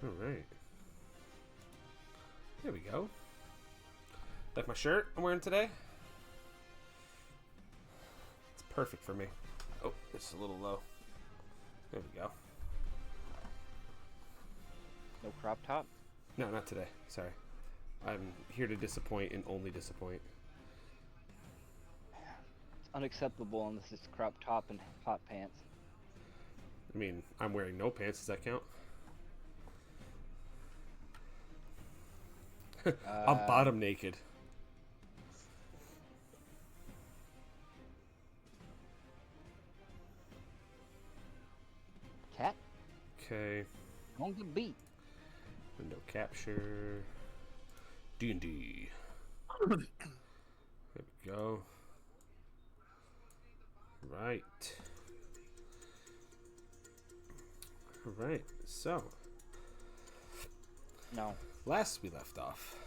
All right. There we go. Like my shirt I'm wearing today? It's perfect for me. Oh, it's a little low. There we go. No crop top? No, not today. Sorry. I'm here to disappoint and only disappoint. It's unacceptable unless it's crop top and hot pants. I mean, I'm wearing no pants. Does that count? I'm bottom naked. Cat? Okay. On the beat. Window capture. D&D. There we go. Right. Alright, so No. last we left off,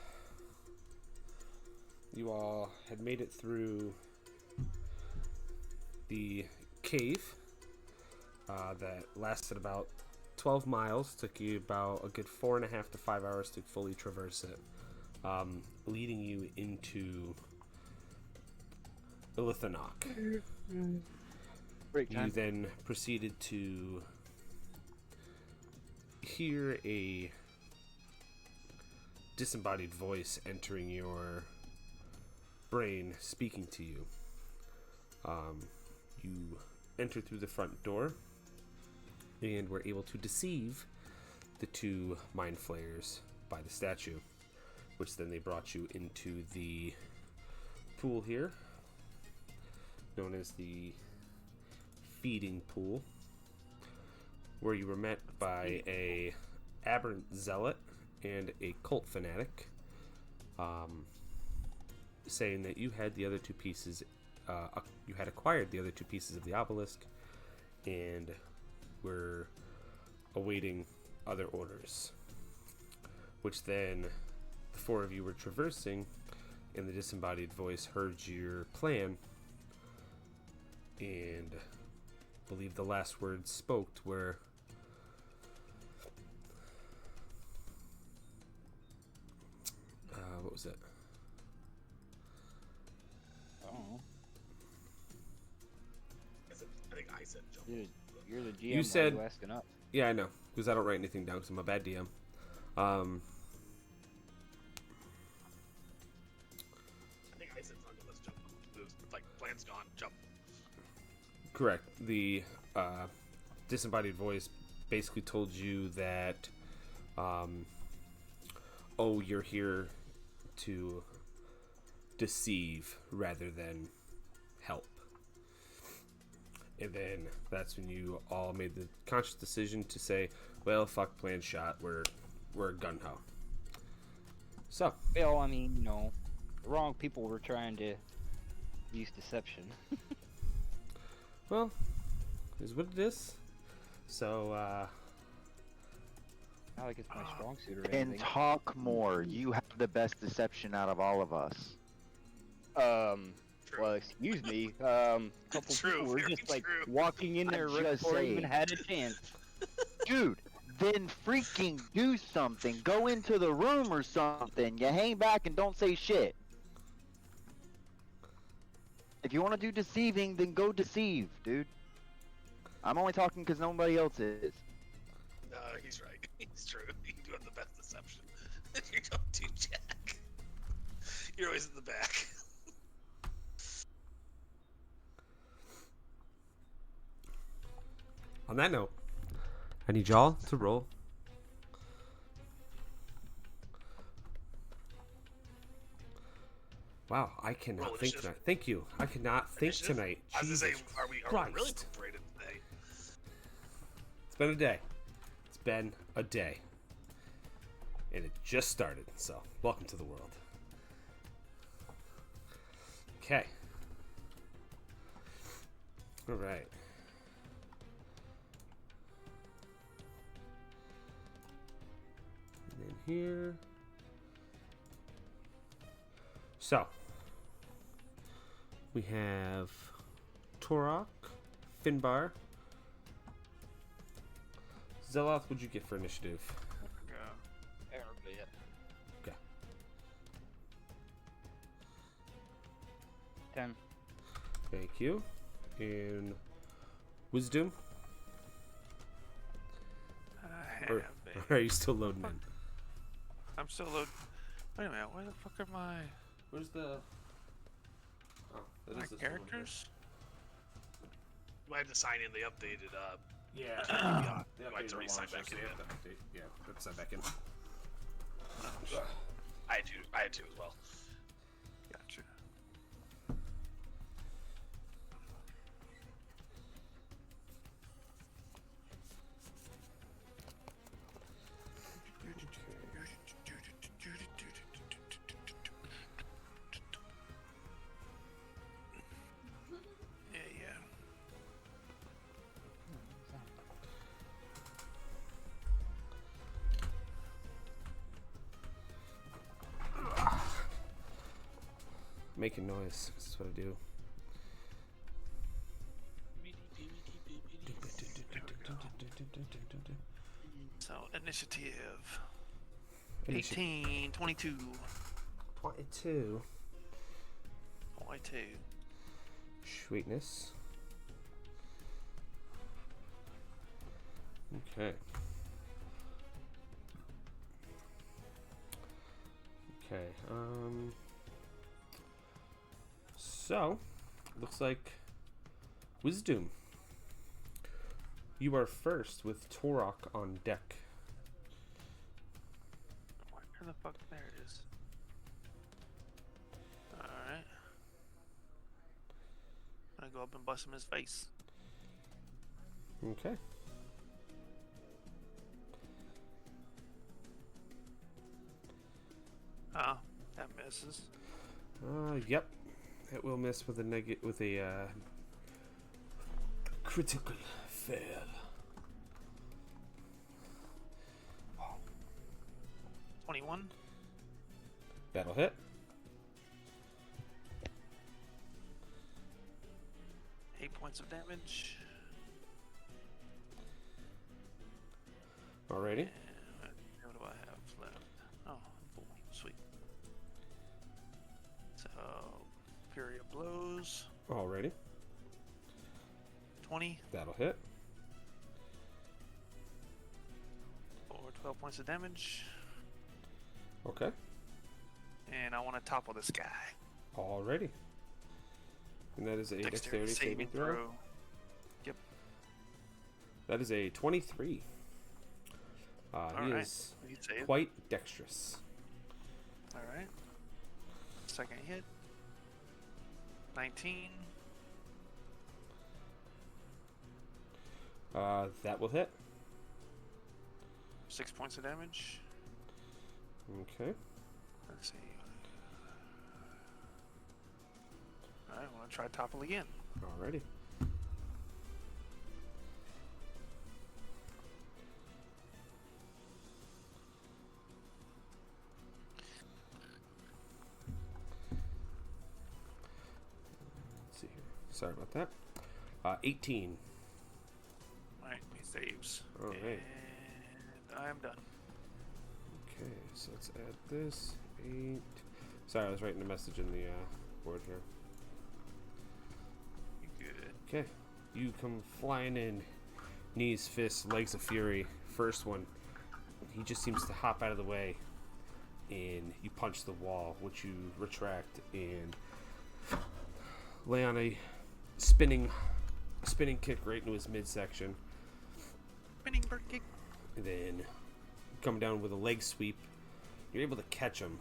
you all had made it through the cave that lasted about 12 miles. Took you about a good 4.5 to 5 hours to fully traverse it, leading you into Ilithanok. Break time. You then proceeded to hear a disembodied voice entering your brain, speaking to you. You enter through the front door and were able to deceive the two mind flayers by the statue, which then they brought you into the pool here, known as the feeding pool, where you were met by a aberrant zealot and a cult fanatic, saying that you had the other two pieces, you had acquired the other two pieces of the obelisk, and were awaiting other orders. Which then the four of you were traversing, and the disembodied voice heard your plan, and I believe the last words spoke were, what was it? Oh. I think I said jump. You're the GM. You said- Why are you asking us? Yeah, I know, because I don't write anything down because I'm a bad DM. I think I said something. Let's jump. It was like plan's gone. Jump. Correct. The disembodied voice basically told you that, you're here to deceive rather than help. And then that's when you all made the conscious decision to say, well, fuck, plan shot, we're gung-ho. So, Well, I mean, the wrong people were trying to use deception. well, is what it is. So, Not like it's my strong suit or And anything. talk more. You have the best deception out of all of us. True. Well, excuse me. Couple True, people were very just like true. walking in there I'm right just before I even saying. had a chance. Dude, then freaking do something. Go into the room or something. You hang back and don't say shit. If you want to do deceiving, then go deceive, dude. I'm only talking because nobody else is. He's right. He's true. You do have the best deception. You don't do jack. You're always in the back. on that note, I need y'all to roll. Wow, I cannot Roll think initiative. tonight. Thank you. I cannot think Initiative? tonight. I was gonna say, Jesus are we really Christ. prepared today? It's been a day. It's been a day. And it just started, so welcome to the world. Okay. Alright. And then here. So, we have Torok, Finbar. Zeloth, what'd you get for initiative? but yeah. Okay. 10. Thank you. And wisdom. I Or, have or are you still loading in? I'm still loading. Wait a minute, where the fuck are my Where's the? Oh, that my is this one right characters? You might have to sign in the updated. here. Yeah, Yeah. you might have to re-sign back in. Yeah, let's sign back in. I had to as well. Gotcha. Yeah, yeah. Making noise. This is what I do. So initiative 18, 22, 22. 22. Sweetness. Okay. Okay. So, looks like wisdom. You are first with Torok on deck. Where the fuck? There it is. Alright. I'm gonna go up and bust him in his face. Okay. Oh, that misses. Yep. It will miss with a critical fail. 21. That'll hit. Eight points of damage. Alrighty. And what do I have left? Oh, boy, sweet. So, Fury of Blows. Alrighty. 20 That'll hit. for 12 points of damage. Okay. And I want to topple this guy. Alrighty. And that is a dexterity saving throw. Yep. That is a 23. He Alright. is You save. quite dexterous. Alright. Second hit. 19. That will hit. 6 points of damage. Okay. Let's see. Alright, I want to try topple again. Alrighty. Let's see here. Sorry about that. 18. Alright, he saves. Alright. And I am done. Okay, so let's add this. 8. Sorry, I was writing a message in the board here. You good. Okay, you come flying in. Knees, fists, legs of fury. First one, he just seems to hop out of the way, and you punch the wall, which you retract and lay on a spinning kick right into his midsection. Spinning bird kick. And then come down with a leg sweep. You're able to catch him,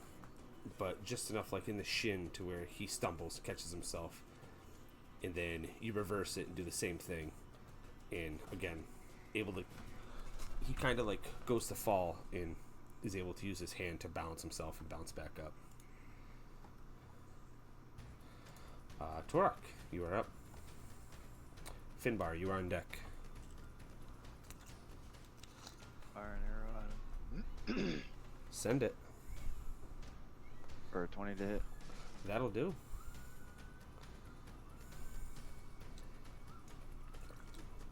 but just enough, like in the shin, to where he stumbles, catches himself. And then you reverse it and do the same thing. And again, able to... He kind of like goes to fall and is able to use his hand to balance himself and bounce back up. Torok, you are up. Finbar, you are on deck. Fire an arrow at him. Send it. For a 20 to hit. That'll do.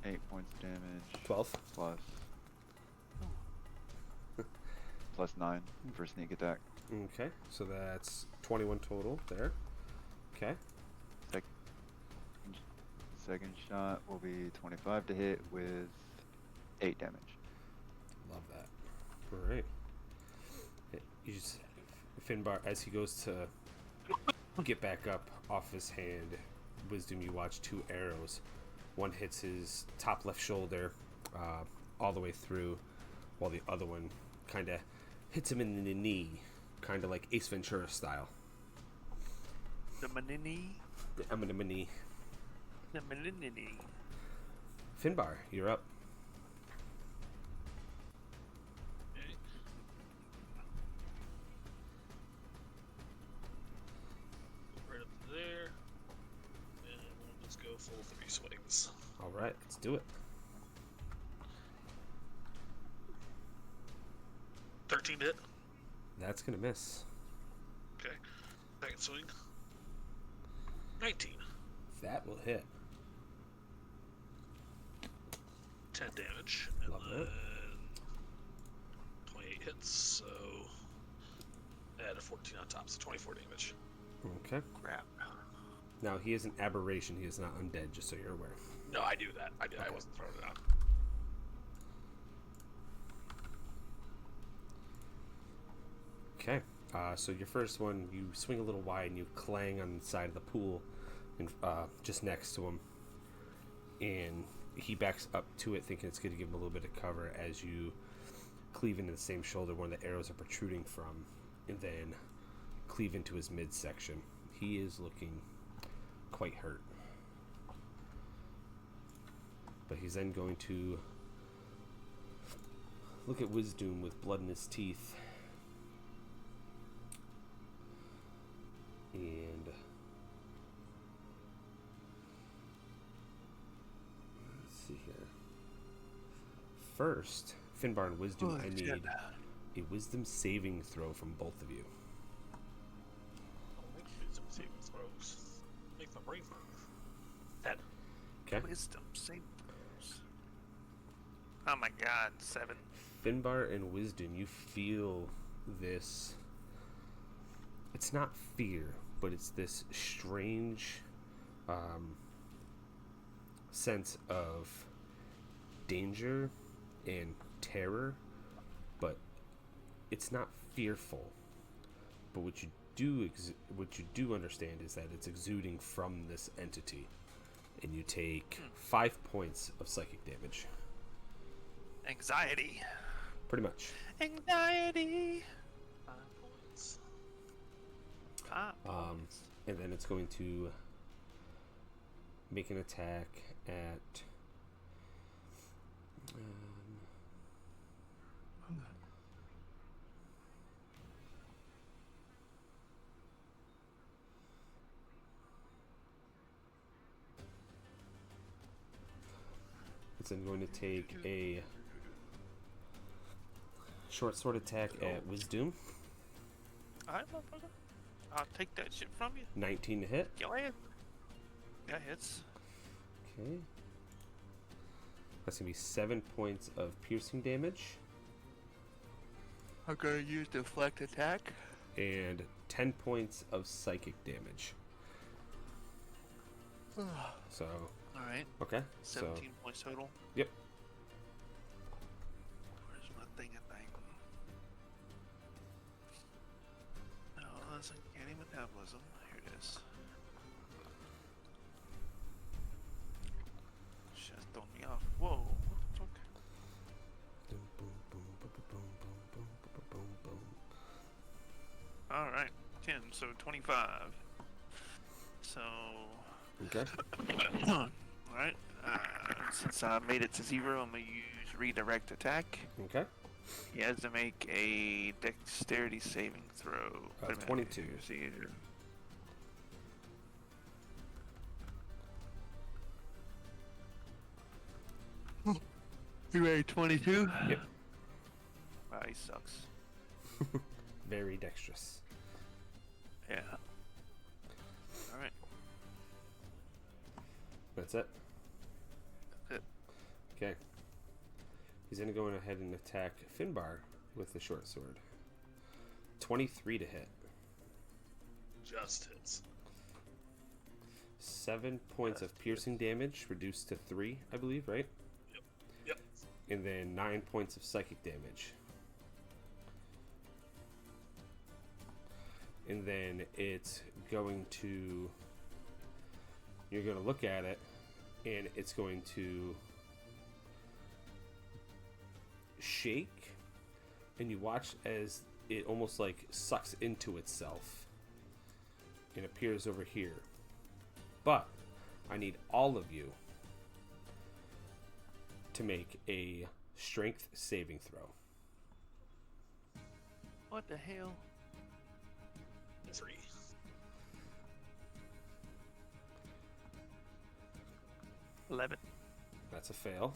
Eight points of damage. 12. Plus plus 9 for sneak attack. Okay, so that's 21 total there. Okay. Second shot will be 25 to hit with 8 damage. Love that. All right. You just, Finbar, as he goes to get back up off his hand, Wisdom, you watch 2 arrows. One hits his top left shoulder all the way through, while the other one kind of hits him in the knee, kind of like Ace Ventura style. The manini. The knee. The manini. Finbar, you're up. Okay. Right up to there. And let's go full 3 swings. All right, let's do it. 13 hit. That's gonna miss. Okay. Second swing. 19. That will hit. 10 damage. And Love then it. 28 hits, so add a 14 on top, so 24 damage. Okay. Crap. Now he is an aberration. He is not undead. Just so you're aware. No, I do that. I Okay. wasn't throwing it out. Okay. So your first one, you swing a little wide and you clang on the side of the pool, and just next to him, and he backs up to it, thinking it's going to give him a little bit of cover as you cleave into the same shoulder where the arrows are protruding from, and then cleave into his midsection. He is looking quite hurt, but he's then going to look at Wisdom with blood in his teeth. And let's see here. First, Finbar and Wisdom, I need a Wisdom saving throw from both of you. I'll make wisdom saving throws. Make my brain burn. 10. Okay. Wisdom save throws. Oh my god, 7. Finbar and Wisdom, you feel this. It's not fear, but it's this strange sense of danger and terror, but it's not fearful. But what you do understand is that it's exuding from this entity, and you take 5 points of psychic damage. Anxiety. Pretty much. Anxiety. 5 points. And then it's going to make an attack at it's then going to take a short sword attack at Wisdom. Alright, motherfucker. I'll take that shit from you. 19 to hit. Go ahead. That hits. Okay. That's going to be 7 points of piercing damage I'm gonna use deflect attack. and 10 points of psychic damage. So, Alright. okay. So, 17 points total. yep. Where's my thing? No, that's uncanny metabolism. Here it is. Shit, throwing me off. Whoa, what the fuck? Boom, boom, boom, boom, boom, boom, boom, boom, boom, boom. Alright, 10, so 25. So, Okay. alright, since I made it to 0, I'm gonna use redirect attack. Okay. He has to make a dexterity saving throw. Wait a minute, 22. see here. You made 22? Yep. Wow, he sucks. Very dexterous. Yeah. Alright. That's it. That's it. Okay. He's going to go ahead and attack Finbar with the short sword. 23 to hit. Just hits. 7 points of piercing damage, reduced to 3, I believe, right? Yep. And then 9 points of psychic damage. And then it's going to... You're going to look at it, and it's going to shake, and you watch as it almost like sucks into itself and appears over here. But I need all of you to make a strength saving throw. What the hell? 3. $11. That's a fail.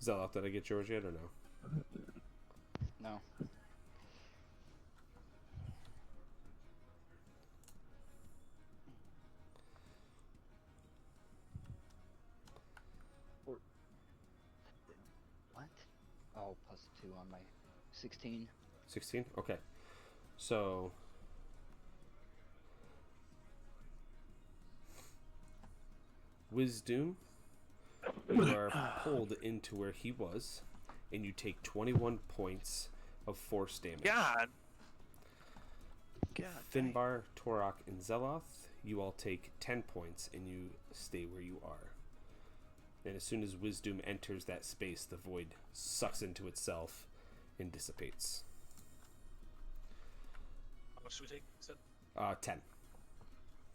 Zeloth, did I get yours yet or no? No. What? Oh, +2 on my 16. 16? Okay. So... Wisdom, you are pulled into where he was, and you take 21 points of force damage. God. God. dang. Finbar, Torok, and Zeloth, you all take 10 points, and you stay where you are. And as soon as Wisdom enters that space, the void sucks into itself and dissipates. How much do we take? You said 10.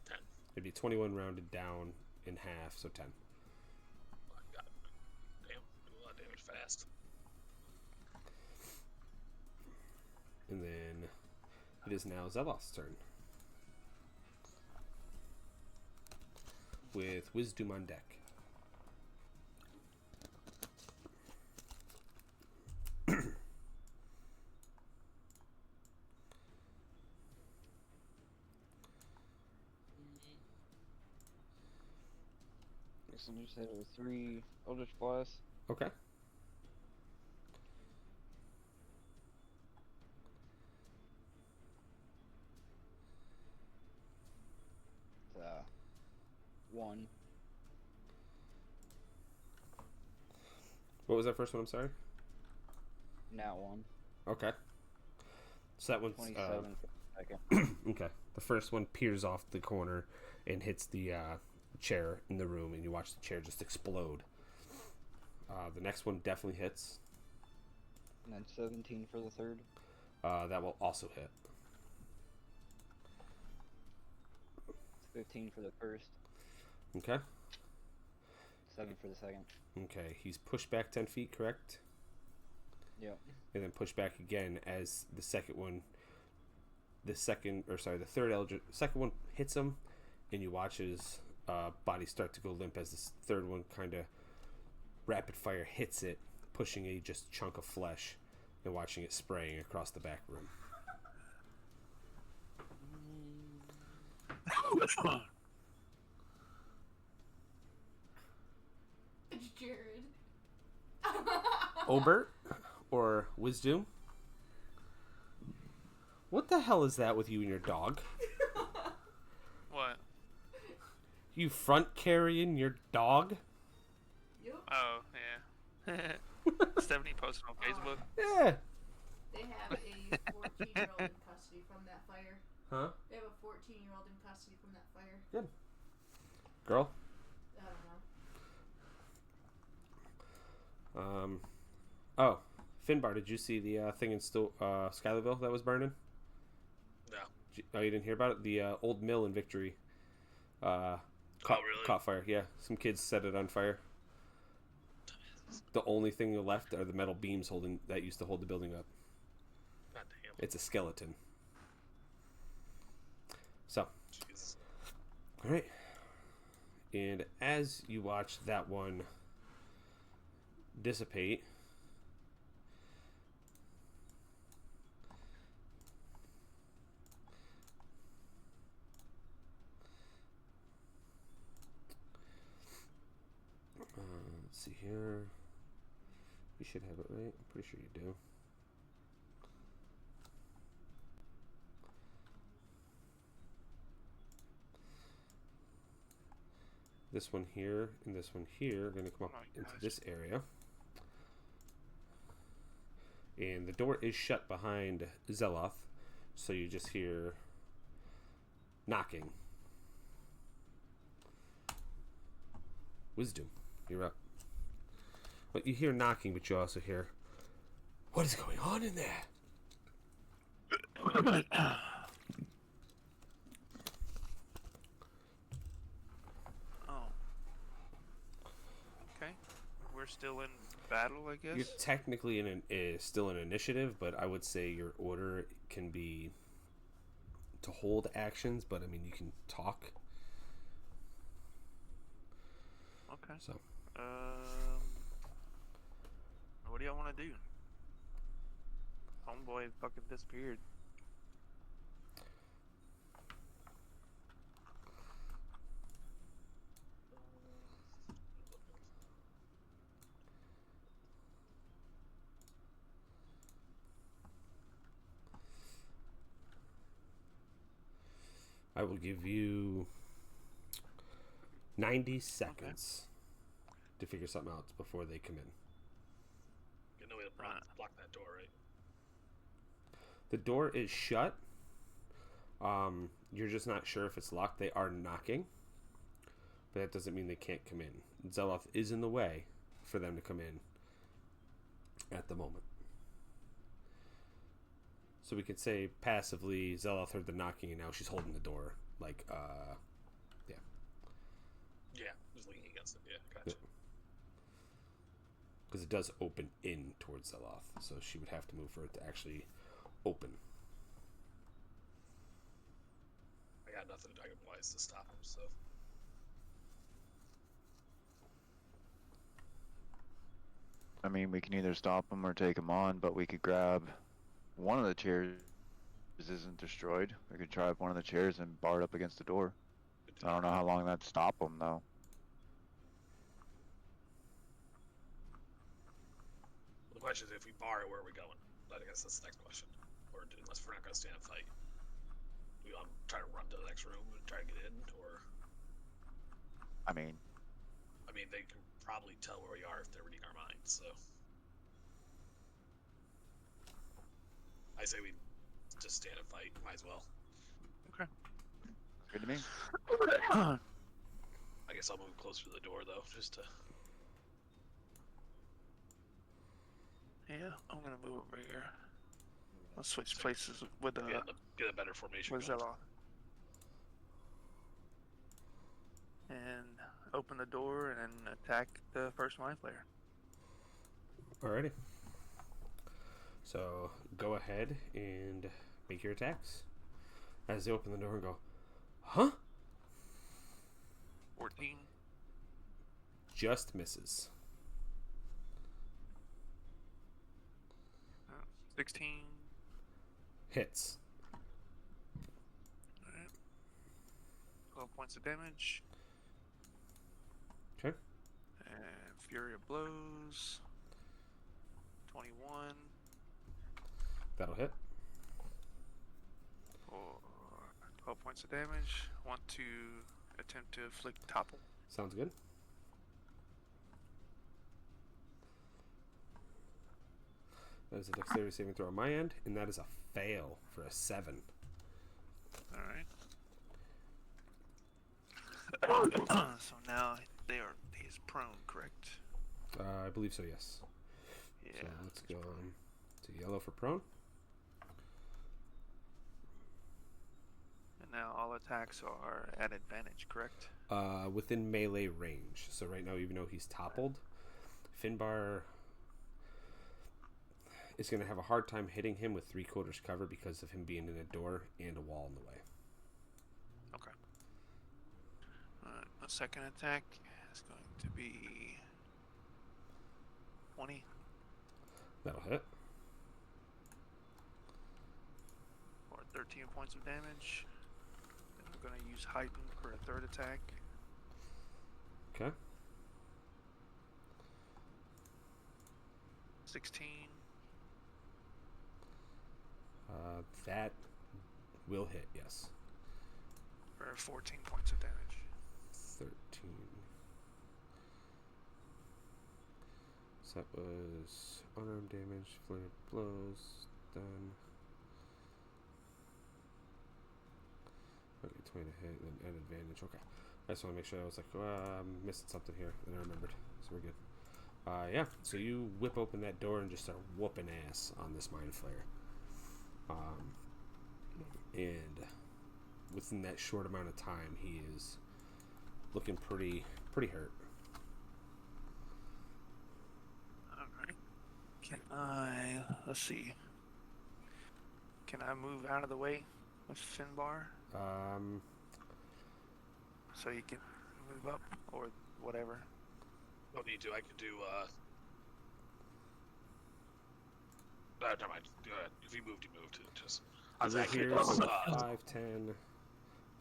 10. It'd be 21 rounded down in half, so 10. Oh, God. Damn. Do a lot of damage fast. And then it is now Zeloth's turn. With Wisdom on deck. So you said it was 3 Eldritch Blast. Okay. It's, 1. What was that first one? I'm sorry. Now 1. Okay. So that one's 27 for the second. okay. The first one peers off the corner and hits the chair in the room, and you watch the chair just explode. The next one definitely hits. And then 17 for the third. That will also hit. 15 for the first. Okay. 7 for the second. Okay. He's pushed back 10 feet, correct? Yep. And then pushed back again as the second one. The second one hits him, and you watch his body start to go limp as this third one kind of rapid fire hits it, pushing a just chunk of flesh and watching it spraying across the back room. It's Jared. Obert or Wisdom? What the hell is that with you and your dog? What? You front carrying your dog? Yep. Oh, yeah. Stephanie posted on Facebook. Yeah. They have a 14-year-old in custody from that fire. Huh? They have a 14-year-old in custody from that fire. Girl? I don't know. Oh, Finbar, did you see the thing in Schuylerville that was burning? No. Oh, you didn't hear about it? The old mill in Victory Really? caught fire. Yeah, some kids set it on fire. The only thing left are the metal beams that used to hold the building up. God damn. It's a skeleton. So, Jeez. all right. And as you watch that one dissipate, Let's see here. You should have it right. I'm pretty sure you do. This one here and this one here are going to come up into this area. And the door is shut behind Zeloth, so you just hear knocking. Wisdom, you're up. But you hear knocking, but you also hear, what is going on in there? Oh. Okay. We're still in battle, I guess. You're technically still in initiative, but I would say your order can be to hold actions, but I mean, you can talk. Okay. So, what do y'all want to do? Homeboy fucking disappeared. I will give you 90 seconds to figure something out before they come in. Get no way to block that door, right? The door is shut. You're just not sure if it's locked. They are knocking, but that doesn't mean they can't come in. Zeloth is in the way for them to come in at the moment. So we could say passively, Zeloth heard the knocking and now she's holding the door. Like, yeah. Yeah, just leaning against it. Yeah, gotcha. Because it does open in towards Zeloth, so she would have to move for it to actually open. I got nothing item-wise to stop him, so. I mean, we can either stop them or take them on, but we could grab one of the chairs isn't destroyed. We could try one of the chairs and bar it up against the door. I don't know how long that'd stop them, though. The question is, if we bar it, where are we going? I guess that's the next question. Or unless we're not going to stand and fight, do we try to run to the next room and try to get in, or? I mean, they can probably tell where we are if they're reading our minds. So, I say we just stand and fight. Might as well. Okay. good to me. I guess I'll move closer to the door though, just to. Yeah, I'm gonna move over here. Let's switch places with Get a better formation. with going. Zeloth. And open the door and attack the first mind player. Alrighty. So go ahead and make your attacks. As they open the door and go, huh? 14. Just misses. 16. Hits. Alright. 12 points of damage. Okay. And Fury of Blows. 21. That'll hit. For 12 points of damage. Want to attempt to inflict topple. Sounds good. That is a dexterity saving throw on my end, and that is a fail for a 7. Alright. So now he's prone, correct? I believe so, yes. Yeah. So let's go to yellow for prone. And now all attacks are at advantage, correct? Within melee range. So right now, even though he's toppled, Finbar is going to have a hard time hitting him with 3/4 cover because of him being in a door and a wall in the way. Okay. Alright, the second attack is going to be 20. That'll hit. For 13 points of damage. Then we're going to use Heighten for a third attack. Okay. 16. That will hit, yes. For 14 points of damage. 13. So that was unarmed damage, flurry of blows, done. Okay, 20 to hit, then add advantage. Okay. I just want to make sure. I was like, I'm missing something here. Then I remembered. So we're good. Yeah, so you whip open that door and just start whooping ass on this mind flayer. And within that short amount of time, he is looking pretty hurt. Alright. Can I... Let's see. Can I move out of the way with Finbar? So you can move up or whatever. Don't need to. I could do. Never mind. Go ahead. If you moved, you moved. Just. I was Over actually. here, 5, 10,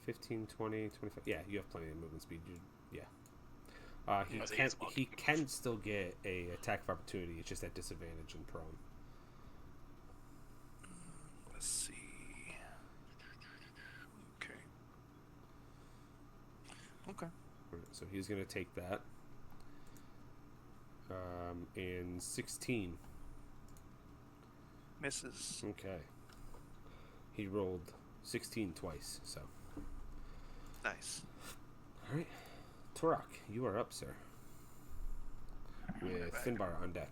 15, 20, 25. Yeah, you have plenty of movement speed. He can still get a attack of opportunity. It's just at disadvantage and prone. Let's see. Okay. Right, so he's going to take that. And 16. Misses. Okay. He rolled 16 twice, so. Nice. Alright. Turok, you are up, sir. With Finbar on deck.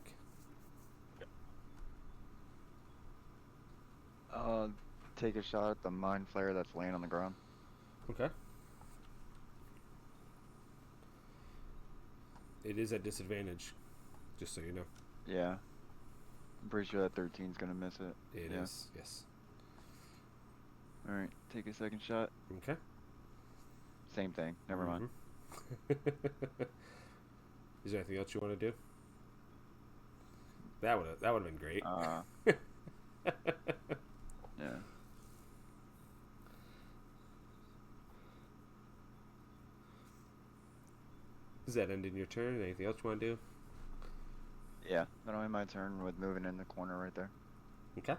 Take a shot at the mind flare that's laying on the ground. Okay. It is at disadvantage, just so you know. Yeah. I'm pretty sure that 13's gonna miss it. It is, yes. Alright, take a second shot. Okay. Same thing. Never mind. Is there anything else you want to do? That would have been great. Yeah. Does that end in your turn? Anything else you want to do? Yeah, that'll be my turn with moving in the corner right there. Okay.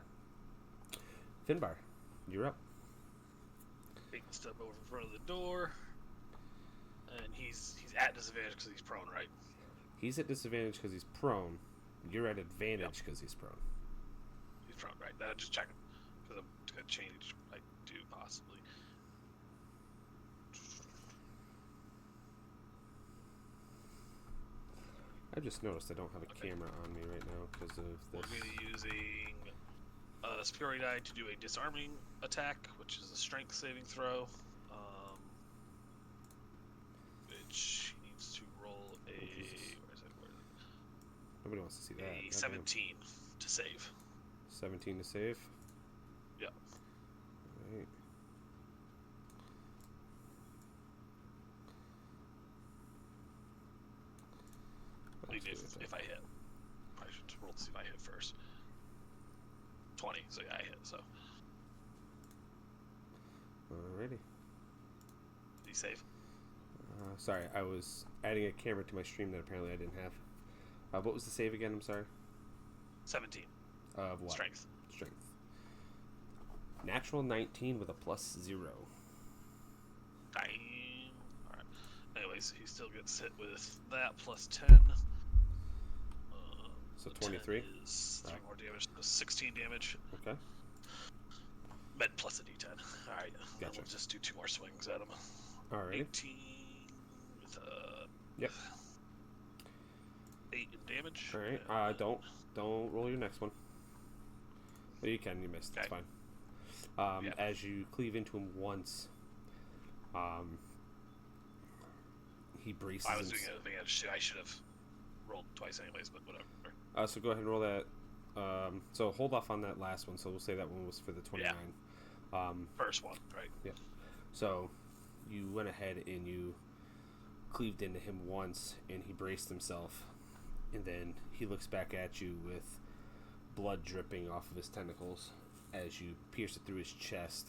Finbar, you're up. Take a step over in front of the door, and he's at disadvantage because he's prone, right? He's at disadvantage because he's prone. You're at advantage because he's prone. He's prone, right? That just checking because I'm gonna change. I do possibly. I just noticed I don't have a camera on me right now because of We're this. going to be using Superiority Die to do a disarming attack, which is a strength saving throw. Which he needs to roll a. Where is it? Nobody wants to see that. A God 17 to save. damn. 17 to save. Yeah. Alright. If I hit. I should roll to see if I hit first. 20, so yeah, I hit, so. Alrighty. Did he save? Sorry, I was adding a camera to my stream that apparently I didn't have. What was the save again? I'm sorry. 17. Of what? Strength. Strength. Natural 19 with a +0. Alright. Anyways, he still gets hit with that plus 10. So 23? 3 more damage, so 16 damage. Okay. Med plus a d10. Alright, Gotcha. we'll just do 2 more swings at him. Alright. 18 with Yep. 8 in damage. Alright. Don't roll your next one. Well, you can. You missed. It's Okay. fine. Yeah. As you cleave into him once, he braces. I was doing it. I should have rolled twice anyways, but whatever. So go ahead and roll that. So hold off on that last one. So we'll say that one was for the 29. First one, right? Yeah. So you went ahead and you cleaved into him once, and he braced himself, and then he looks back at you with blood dripping off of his tentacles as you pierce it through his chest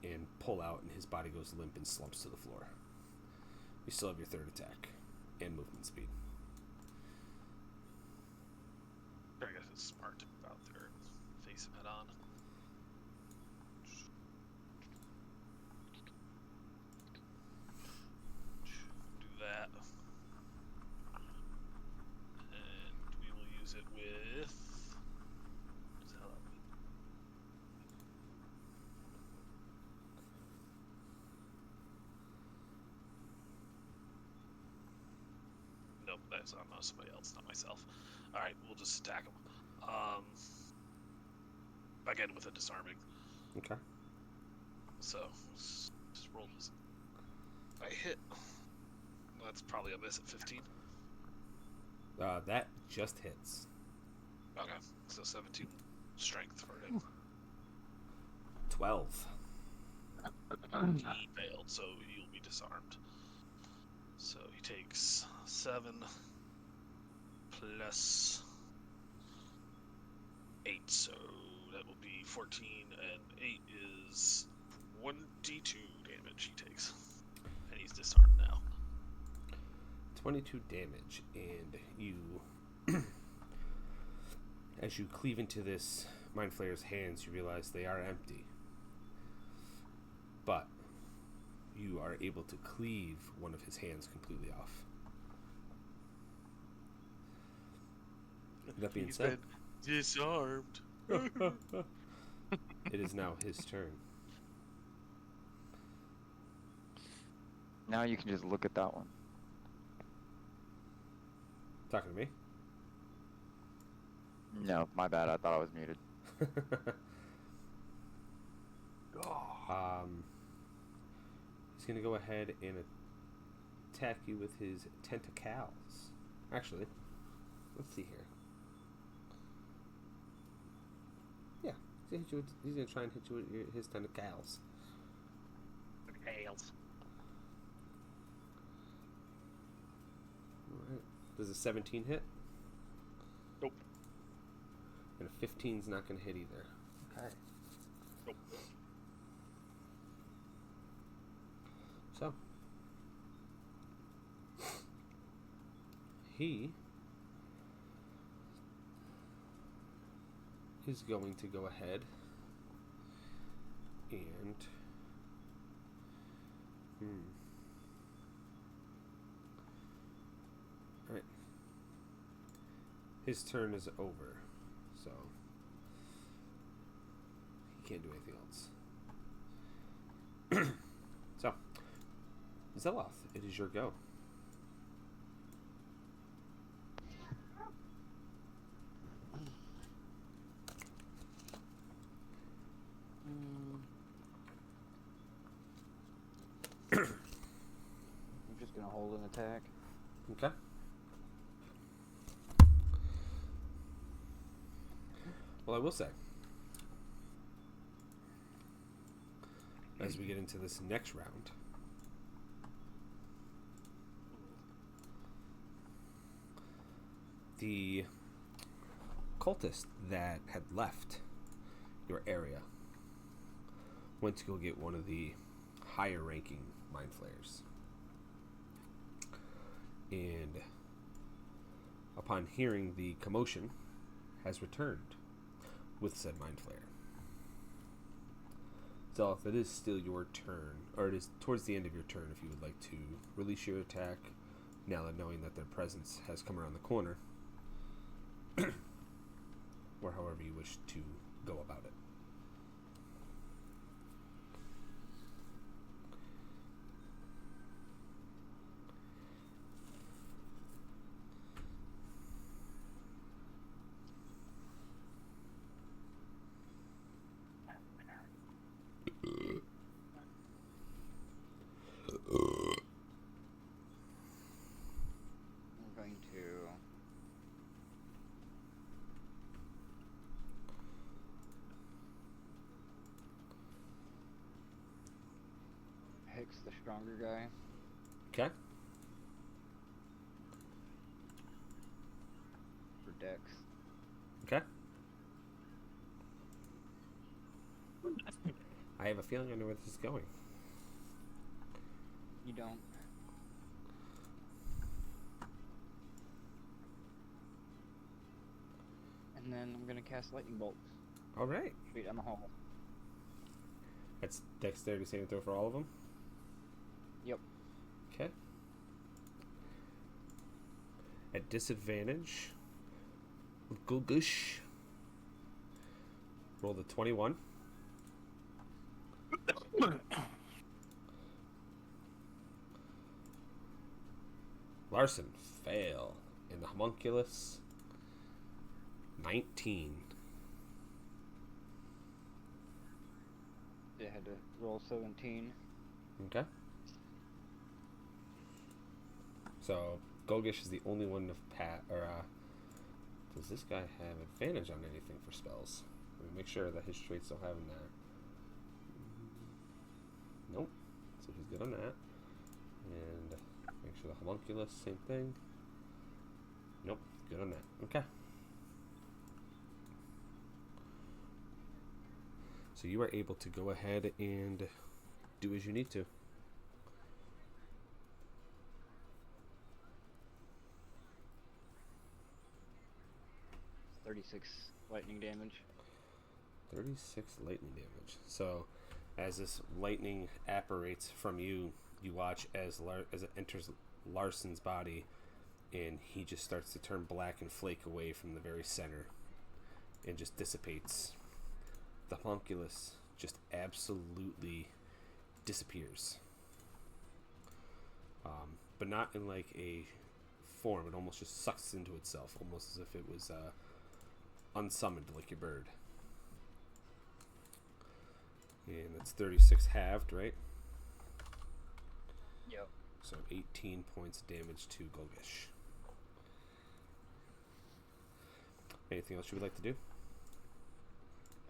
and pull out, and his body goes limp and slumps to the floor. You still have your third attack and movement speed. was smart to move out there and face him head on. Do that. And we will use it with. What the hell that mean? Nope, that's on somebody else, not myself. Alright, we'll just attack him. Again with a disarming. Okay. So, just roll this. I hit. That's probably a miss at 15. That just hits. Okay, so 17 strength for him. 12. He failed, so he'll be disarmed. So he takes 7 plus 8, so that will be 14, and 8 is 1d2 damage he takes. And he's disarmed now. 22 damage, and you, as you cleave into this Mind Flayer's hands, you realize they are empty. But you are able to cleave one of his hands completely off. That being said, disarmed. it is now his turn. Now you can just look at that one. Talking to me? No, my bad. I thought I was muted. He's gonna go ahead and attack you with his tentacles. Actually, let's see here. Yeah, he's gonna try and hit you with his tentacles. Tails. Alright. Does a 17 hit? Nope. And a 15's not gonna hit either. Okay. Nope. So he is going to go ahead and Alright. His turn is over, so he can't do anything else. So Zeloth, it is your go. I'm just gonna hold an attack. Okay. Well, I will say, as we get into this next round, the cultist that had left your area went to go get one of the higher ranking mind flayers. And upon hearing the commotion, has returned with said mind flayer. Zeloth, it is still your turn, or it is towards the end of your turn if you would like to release your attack now that knowing that their presence has come around the corner. Or however you wish to go about it. I'm going to hex the stronger guy. Okay. For Dex. Okay. I have a feeling I know where this is going. You don't. And then and I'm gonna cast lightning bolt All right. straight down the hall. That's dexterity saving throw for all of them. Yep. Okay. At disadvantage, Gulgush. Roll the 21. Larson, fail. And the homunculus, 19. They had to roll 17. Okay. So, Golgish is the only one of does this guy have advantage on anything for spells? Let me make sure that his traits don't have him there. Nope. So he's good on that. And make sure the homunculus, same thing. Nope. Good on that. Okay. So you are able to go ahead and do as you need to. 36 lightning damage. 36 lightning damage. So, as this lightning apparates from you, you watch as it enters Larson's body, and he just starts to turn black and flake away from the very center, and just dissipates. The homunculus just absolutely disappears. But not in like a form. It almost just sucks into itself, almost as if it was unsummoned like your bird. And that's 36 halved, right? Yep. So 18 points of damage to Golgish. Anything else you would like to do?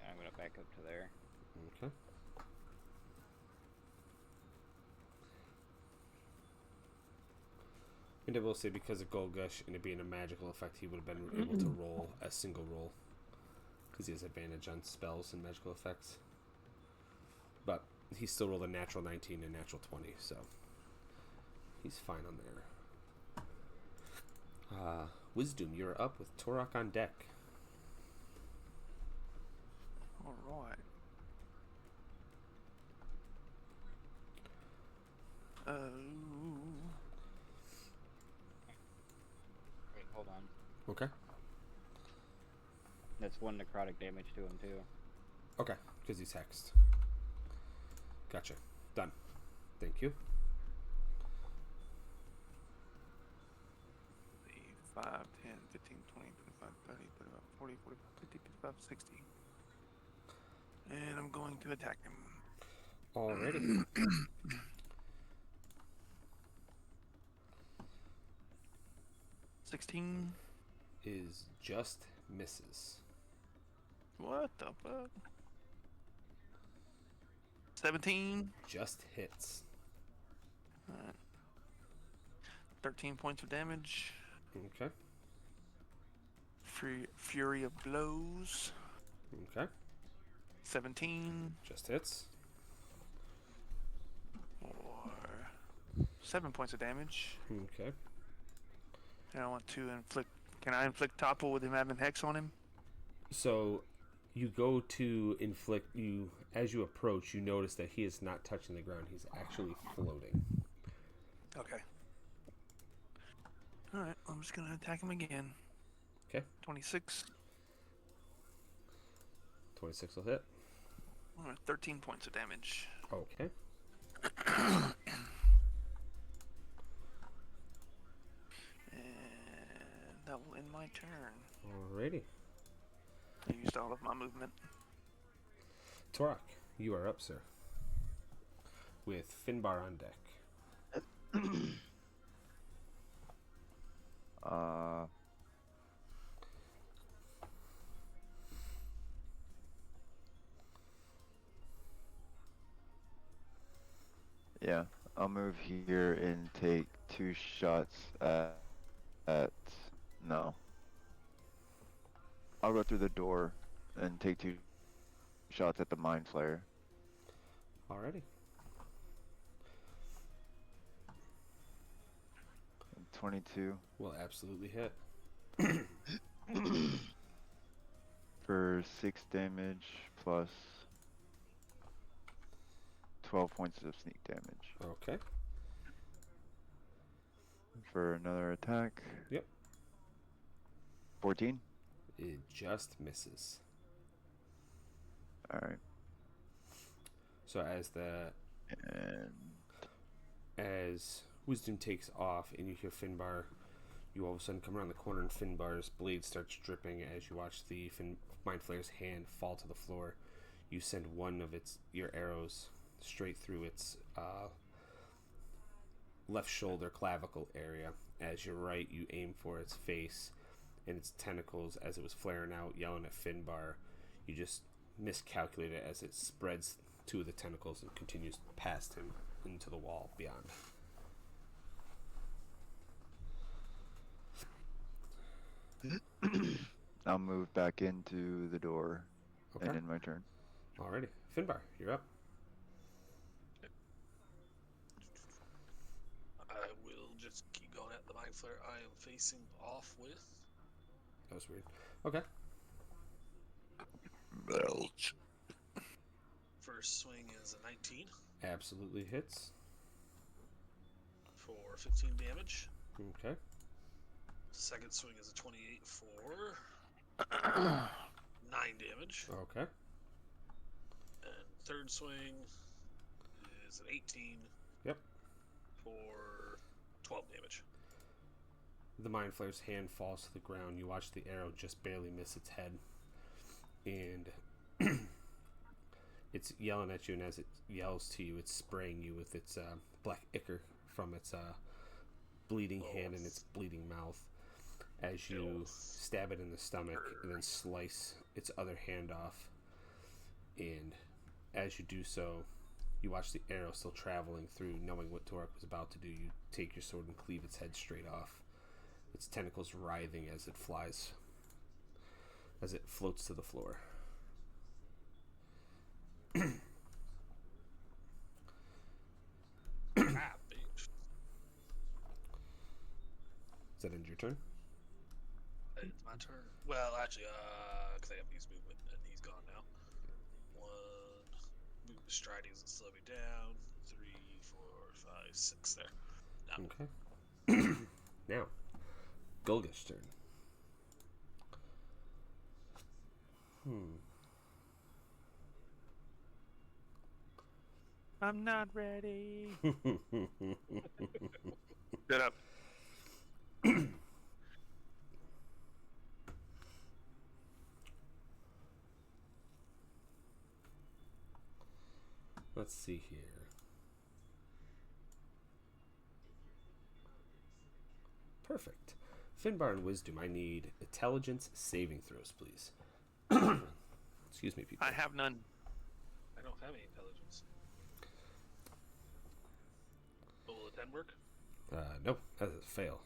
I'm gonna back up to there. Okay. And I will say, because of Golgush and it being a magical effect, he would have been able to roll a single roll, because he has advantage on spells and magical effects. But he still rolled a natural 19 and natural 20, so he's fine on there. Wisdom, you're up with Torok on deck. Alright. Wait, hold on. Okay. That's 1 necrotic damage to him too. Okay, because he's hexed. Gotcha. Done. Thank you. 5, 10, 15, 20, 25, 30, 35, 40, 45, 50, 55, 60. And I'm going to attack him. Alrighty. 16. Is just misses. What the fuck? 17. Just hits. 13 points of damage. Okay. Fury of blows. Okay. 17. Just hits. Or 7 points of damage. Okay. And I want to inflict. Can I inflict topple with him having hex on him? So you go to inflict, as you approach, you notice that he is not touching the ground. He's actually floating. Okay. Alright, I'm just gonna attack him again. Okay. 26. 26 will hit. 13 points of damage. Okay. And that will end my turn. Alrighty. I used all of my movement. Torak, you are up, sir. With Finbar on deck. Yeah, I'll move here and take 2 shots at no. I'll go through the door and take 2 shots at the Mind Flayer. Alrighty. 22. Will absolutely hit. for 6 damage plus 12 points of sneak damage. Okay. For another attack. Yep. 14. It just misses. Alright. So And as Wisdom takes off and you hear Finbar, you all of a sudden come around the corner and Finbar's blade starts dripping as you watch the Mind Flayer's hand fall to the floor. You send one of your arrows straight through its left shoulder clavicle area. As your right, you aim for its face and its tentacles as it was flaring out, yelling at Finbar. You just miscalculate it as it spreads two of the tentacles and continues past him into the wall beyond. I'll move back into the door Okay. and end my turn. Alrighty. Finbar, you're up. I will just keep going at the Mind Flare I am facing off with. That was weird. Okay. First swing is a 19 Absolutely hits. for 15 damage. Okay. Second swing is a 28 for 9 damage. Okay. And third swing is an 18 Yep. for 12 damage. The Mind Flayer's hand falls to the ground. You watch the arrow just barely miss its head. And it's yelling at you, and as it yells to you, it's spraying you with its black ichor from its bleeding hand and its bleeding mouth. As you stab it in the stomach and then slice its other hand off. And as you do so, you watch the arrow still traveling through, knowing what Torek was about to do. You take your sword and cleave its head straight off. Its tentacles writhing as it flies, as it floats to the floor. Ah, bitch. Does that end your turn? It's my turn. Well, actually, because I have used movement and he's gone now. 1, move the stridings and slow me down. 3, 4, 5, 6 there. Now. Okay. Now, Golga's turn. I'm not ready. Shut up. Let's see here. Perfect. Finbar and Wisdom, I need intelligence saving throws, please. Excuse me, people. I have none. I don't have any intelligence. Will a 10 work? Nope, that is a fail.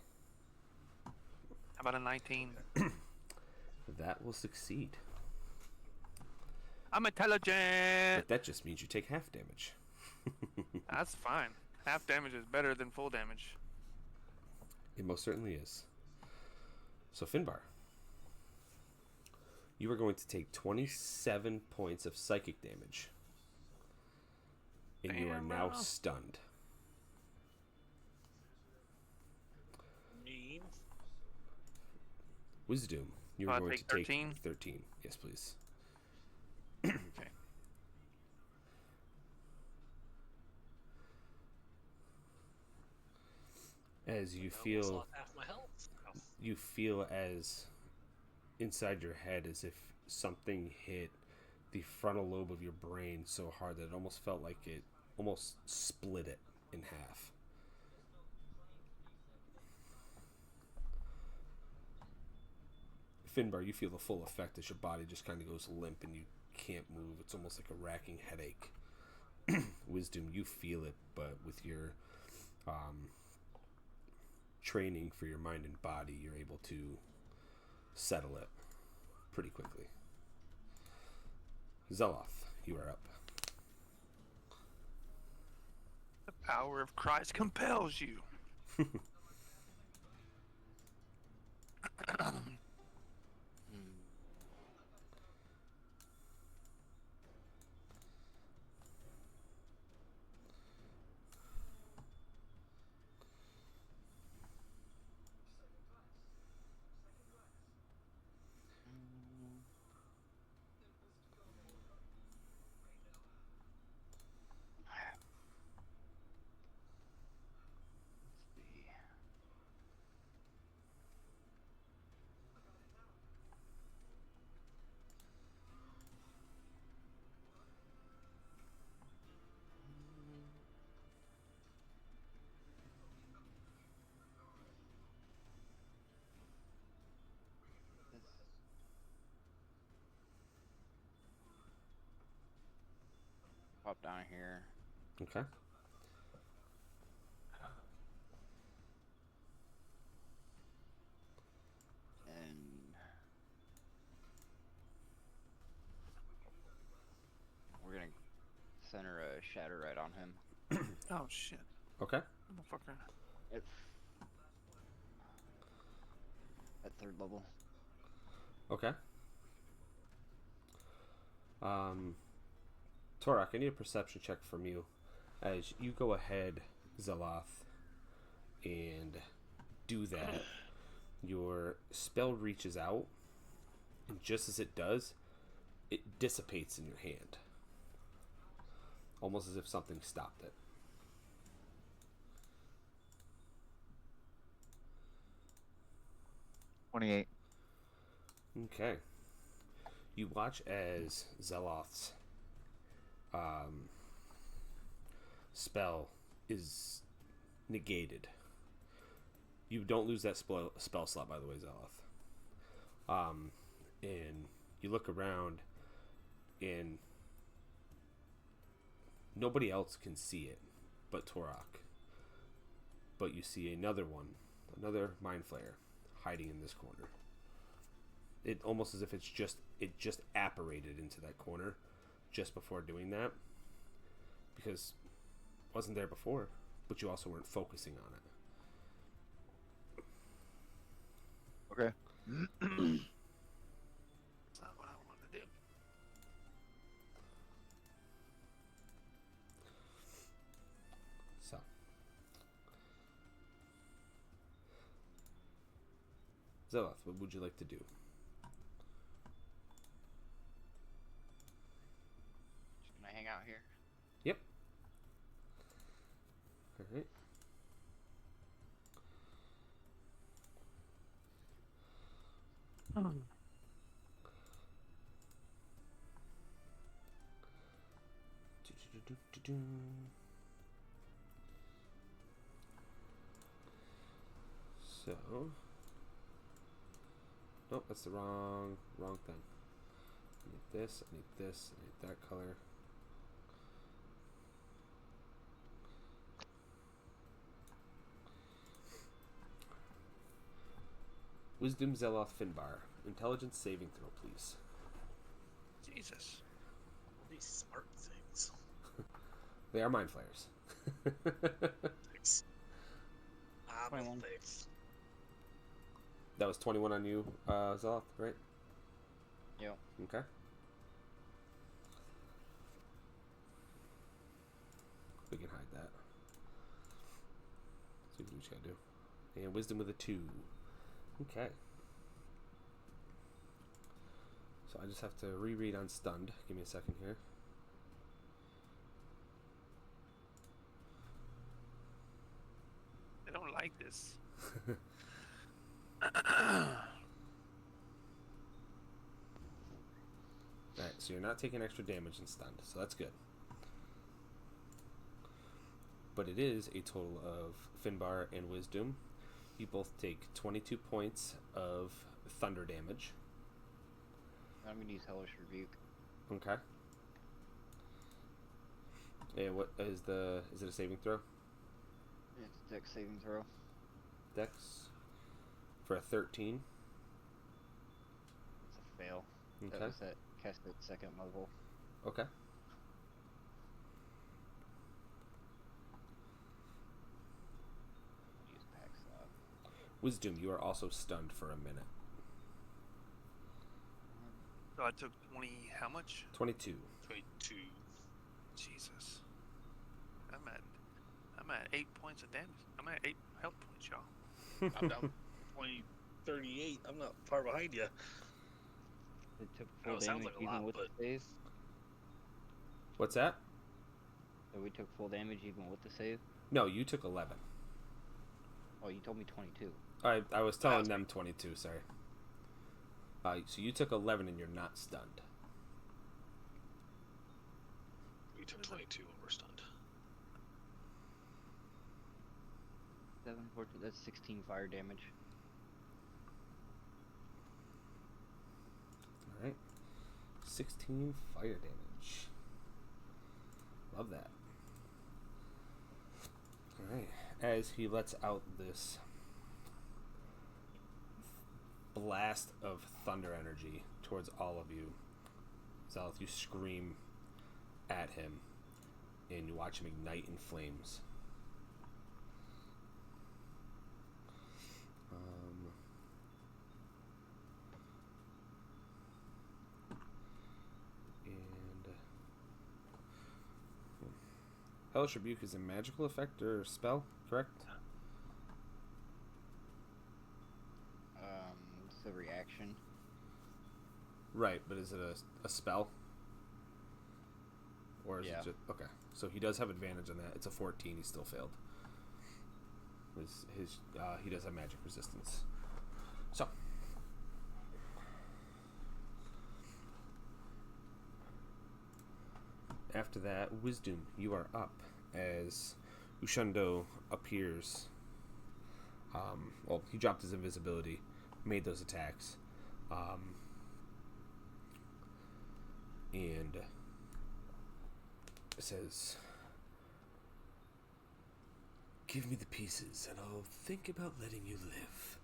How about a 19? That will succeed. I'm intelligent. But that just means you take half damage. That's fine. Half damage is better than full damage. It most certainly is. So, Finbar, you are going to take 27 points of psychic damage. And you are Damn, now bro. stunned. Mean. Wisdom, you So are I going take to take 13? 13. Yes, please. Okay. As you I almost feel, lost half my health. Ow. you feel as inside your head as if something hit the frontal lobe of your brain so hard that it almost felt like it almost split it in half. Finbar, you feel the full effect as your body just kind of goes limp and you can't move. It's almost like a racking headache. Wisdom, you feel it, but with your training for your mind and body, you're able to settle it pretty quickly. Zeloth, you are up. The power of Christ compels you. pop down here. Okay. And we're gonna center a shatter right on him. Oh shit, Okay. motherfucker. At third level. Okay. Torak, I need a perception check from you as you go ahead, Zeloth, and do that. Your spell reaches out, and just as it does, it dissipates in your hand, almost as if something stopped it. $28. Okay. You watch as Zeloth's spell is negated. You don't lose that spell slot, by the way, Zeloth. And you look around, and nobody else can see it but Torak. But you see another one, Mind Flayer, hiding in this corner. It almost as if it just apparated into that corner just before doing that, because it wasn't there before, but you also weren't focusing on it. Okay. That's not what I wanted to do. So Zeloth, what would you like to do? Just gonna hang out here. Yep. All right. So, nope, that's the wrong thing. I need this, I need this, I need that color. Wisdom Zeloth Finbar. Intelligence saving throw, please. Jesus. These smart things. They are mind flayers. Thanks. I'm 21. thanks. That was 21 on you, Zeloth, right? Yep. Okay. We can hide that. See what we just gotta do. And wisdom with a 2. Okay. So I just have to reread on stunned. Give me a second here. I don't like this. Alright, so you're not taking extra damage in stunned, so that's good. But it is a total of Finbar and Wisdom. You both take 22 points of thunder damage. I'm gonna use Hellish Rebuke. Okay. And what is is it a saving throw? It's a dex saving throw. Dex for a 13. It's a fail. Okay. That was at cast at second level. Okay. Use pack slot. Wisdom, you are also stunned for a minute. So I took 20. How much? 22. 22. Jesus. I'm at 8 points of damage. I'm at 8 health points, y'all. I'm down 20, 38. I'm not far behind you. It took I full know it sounds damage like a even lot, with but- the save. What's that? So we took full damage even with the save. No, you took 11. Oh, you told me 22. I was telling them 22, sorry. So you took 11 and you're not stunned. We took 22 and we're stunned. 7, 14, that's 16 fire damage. Alright. 16 fire damage. Love that. Alright. As he lets out this blast of thunder energy towards all of you, Zalith, you scream at him, and you watch him ignite in flames. Hellish Rebuke is a magical effect or spell, correct? It's a reaction. Right, but is it a spell? Or is it just... Okay, so he does have advantage on that. It's a 14, he still failed. He does have magic resistance. So. After that, Wisdom, you are up as Ushundo appears. Well, he dropped his invisibility, made those attacks, and says, "Give me the pieces, and I'll think about letting you live."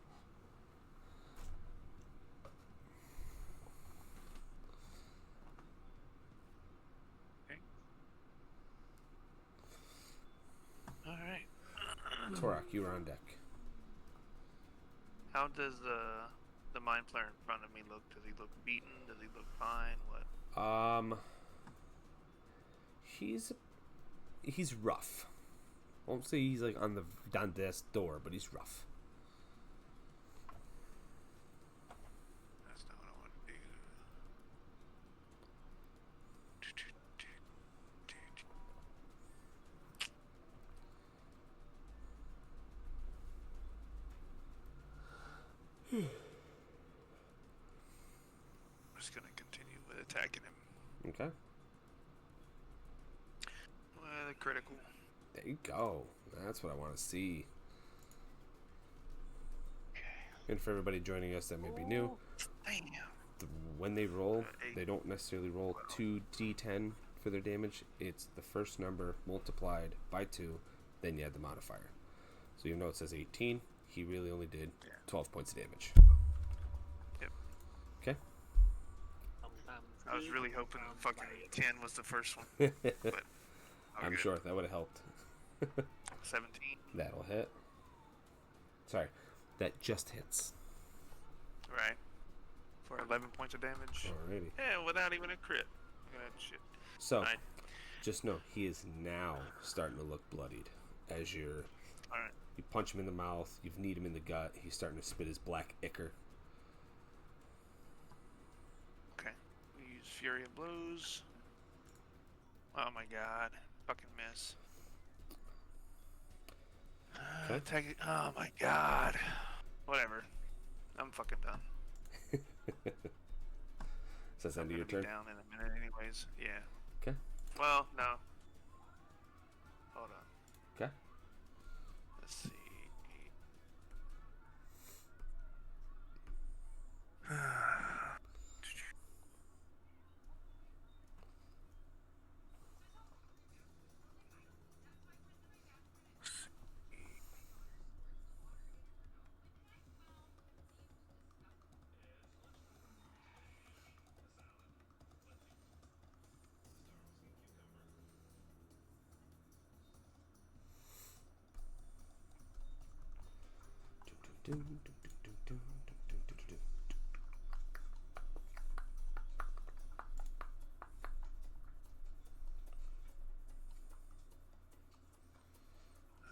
Alright. Torak, you are on deck. How does the mind flayer in front of me look? Does he look beaten? Does he look fine? What? He's rough. I won't say he's like on death's door, but he's rough. That's not what I want to do. I'm just gonna continue with attacking him. Okay. Well, critical. There you go. That's what I want to see. And for everybody joining us that may be new, Damn. when they roll, they don't necessarily roll 2d10 for their damage. It's the first number multiplied by 2, then you add the modifier. So even though it says 18, he really only did 12 points of damage. Yep. Okay? I was really hoping fucking 10 was the first one, but I'm good. sure that would have helped. 17. That'll hit. Sorry, that just hits. Right. For 11 points of damage. Alrighty. Yeah, without even a crit. Look at that shit. So, Alright. just know he is now starting to look bloodied. As you punch him in the mouth, you've kneed him in the gut, he's starting to spit his black ichor. Okay. We use Fury of Blows. Oh my god. Fucking miss. Okay. Oh my god. Whatever. I'm fucking done. So that's the end of I'm your gonna turn? be down in a minute anyways. Yeah. Okay. Well, no. Hold on. Okay. Let's see.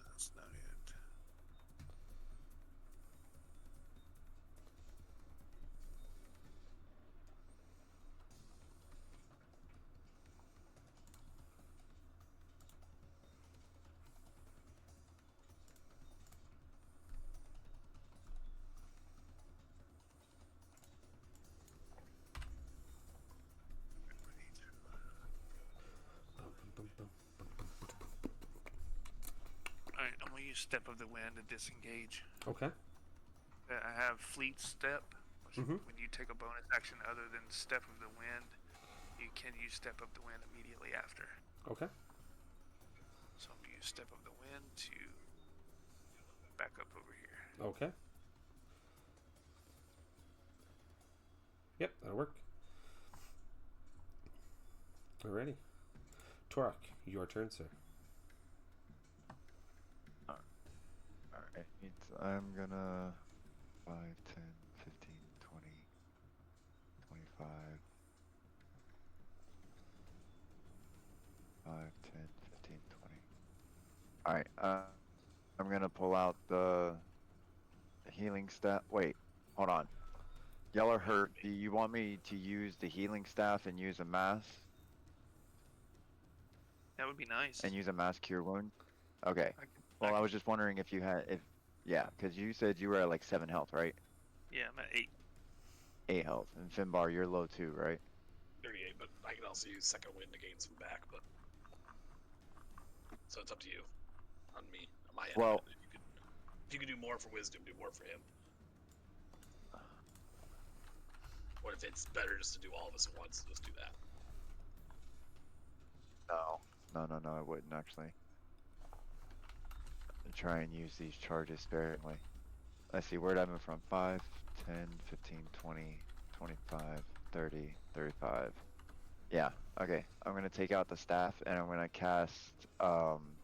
That's not it. Alright, I'm gonna use Step of the Wind to disengage. Okay. I have Fleet Step, which Mhm. when you take a bonus action other than Step of the Wind, you can use Step of the Wind immediately after. Okay. step of the wind to back up over here. Okay. Yep, that'll work. Alrighty. Torak, your turn, sir. Alright, I'm gonna 5, 10, 15, 20, 25, 5, 10, 15, 20. Alright, I'm gonna pull out the healing staff. Wait, hold on. Y'all are hurt. Do you want me to use the healing staff and use a mass? That would be nice. And use a mass cure wound? Okay. Well, I was just wondering if you had, yeah, because you said you were at like 7 health, right? Yeah, I'm at 8. 8 health. And Finbar, you're low too, right? 38, but I can also use second wind to gain some back. But so it's up to you. On me, on my end. Well, if you could do more for wisdom, do more for him. What if it's better just to do all of us at once? Just do that. No, I wouldn't actually. Try and use these charges sparingly. Let's see, where'd I move from? 5, 10, 15, 20, 25, 30, 35. Yeah, okay. I'm gonna take out the staff and I'm gonna cast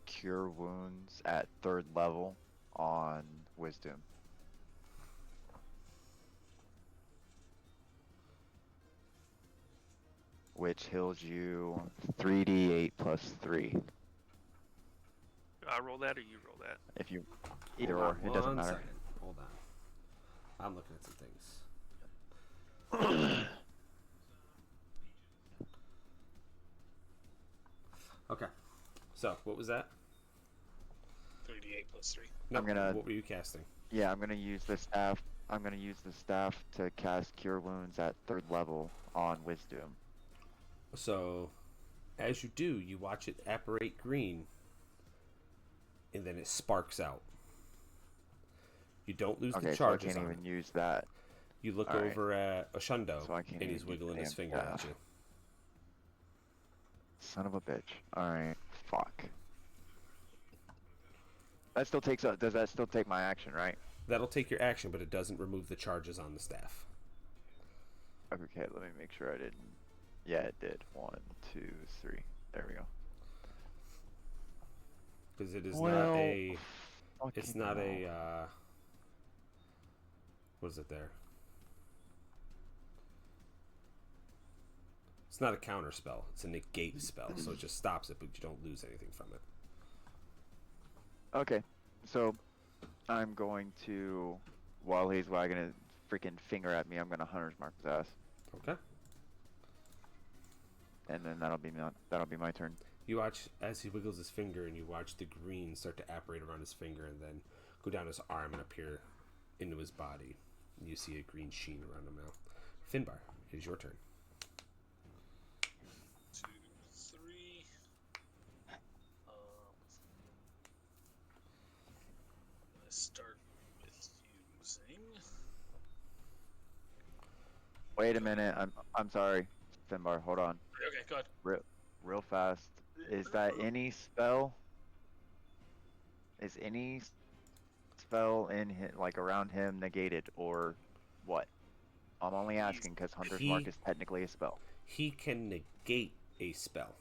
Cure Wounds at 3rd level on Wisdom. Which heals you 3d8 plus 3. Do I roll that or you roll that? If you, either Hold or, on it doesn't one matter. second. Hold on. I'm looking at some things. Okay. So, what was that? 3d8 plus 3. No, I'm gonna- What were you casting? Yeah, I'm gonna use the staff. I'm gonna use the staff to cast Cure Wounds at 3rd level on Wisdom. So, as you do, you watch it apparate green, and then it sparks out. You don't lose Okay, the so I charges can't on even it. use that. You look Alright. over at Oshundo, So I can't and he's even use wiggling the his damn finger at staff. you. Son of a bitch. Alright, fuck. That still takes up. Does that still take my action, right? That'll take your action, but it doesn't remove the charges on the staff. Okay, let me make sure I didn't. Yeah, it did. 1, 2, 3. There we go. Because it is Well, not a... It's fucking not hell. a, what is it there? It's not a counter spell. It's a negate spell, so it just stops it, but you don't lose anything from it. Okay, so I'm going to, while he's wagging his freaking finger at me, I'm gonna Hunter's Mark his ass, Okay. and then that'll be my turn. You watch as he wiggles his finger, and you watch the green start to apparate around his finger, and then go down his arm and appear into his body. And you see a green sheen around him now. Finbar, it is your turn. 2, 3. Let's start with using. Wait a minute, I'm sorry, Finbar, hold on, Okay, go ahead. real fast. Is that any spell? Is any spell in him, like around him, negated or what? I'm only asking because Hunter's Mark is technically a spell. He can negate a spell.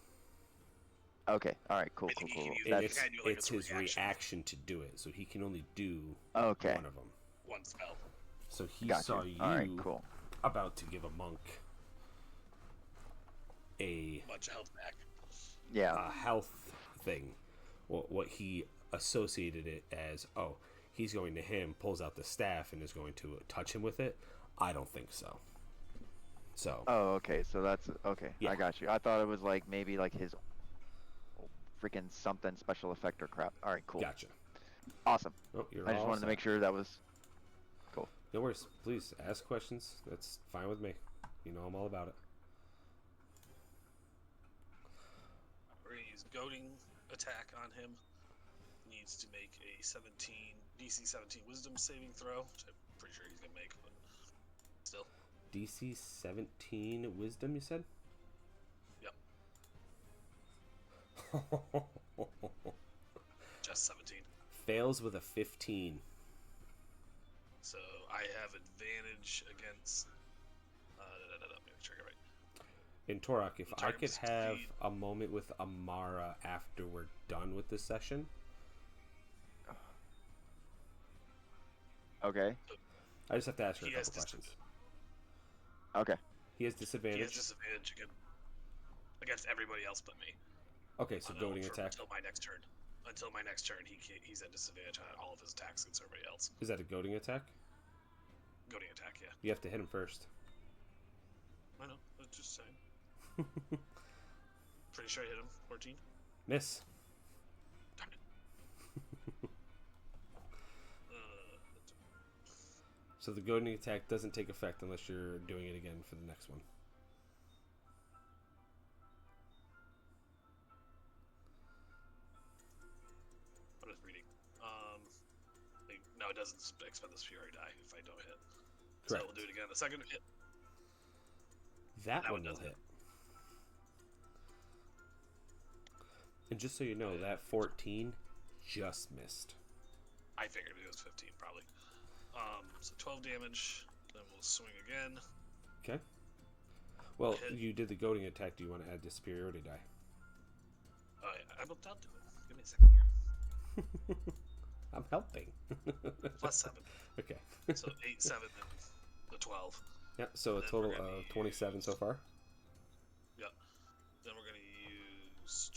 Okay, alright, cool. I think he can use And That's it's, kind of like it's a his reaction. reaction to do it, so he can only do Okay, one of them. One spell. So he got saw you. you Alright, cool. about to give a monk a Bunch of health back. Yeah, health thing. What he associated it as, oh, he's going to him, pulls out the staff, and is going to touch him with it. I don't think so. So, oh, okay, so that's, okay, Yeah. I got you. I thought it was like, maybe like his freaking something special effect or crap. Alright, cool. gotcha. Awesome. Oh, you're I just all wanted to set. make sure that was cool. No worries. Please ask questions. That's fine with me. You know I'm all about it. We're gonna use goading attack on him. Needs to make a DC 17 Wisdom saving throw, which I'm pretty sure he's gonna make, but still. DC 17 Wisdom, you said? Yep. just 17. Fails with a 15. So I have advantage against. Let me check it right. In Torok, if I Target could have succeed. a moment with Amara after we're done with this session, Okay. I just have to ask her a He has couple questions. Okay. He has He disadvantage. has disadvantage against everybody else but me. Okay, so goading attack. Until my next turn. Until my next turn, he's at disadvantage on all of his attacks against everybody else. Is that a goading attack? Goading attack, yeah. You have to hit him first. I know. I was just saying. Pretty sure I hit him. 14. Miss. Darn it. So the goading attack doesn't take effect unless you're doing it again for the next one. I'm just reading. No, it doesn't expend the Fury die if I don't hit. So Correct. we'll do it again. The second hit. That That one one will doesn't hit. And just so you know, that 14 just missed. I figured it was 15 probably. So 12 damage. Then we'll swing again. Okay. Well, Hit. you did the goading attack. Do you want to add the superiority die? Oh yeah, I'll do it. Give me a second here. I'm helping. Plus 7. Okay. So 8, 7, and the 12. Yeah, so a Then total we're gonna of 27 so far. Yep. Then we're gonna use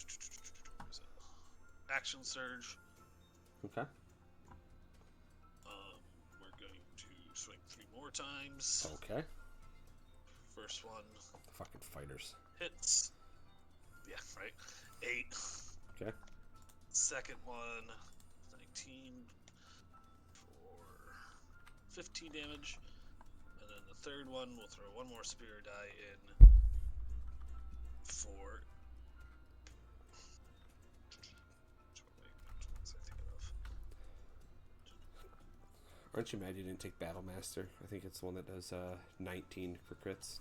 what is it? Action surge. Okay. We're going to swing 3 more times. Okay. First one Fucking fighters. hits. Yeah, right. 8. Okay. Second one, 19 for 15 damage. And then the third one, we'll throw one more superior die in for. What was I thinking of? Aren't you mad you didn't take Battle Master? I think it's the one that does 19 for crits.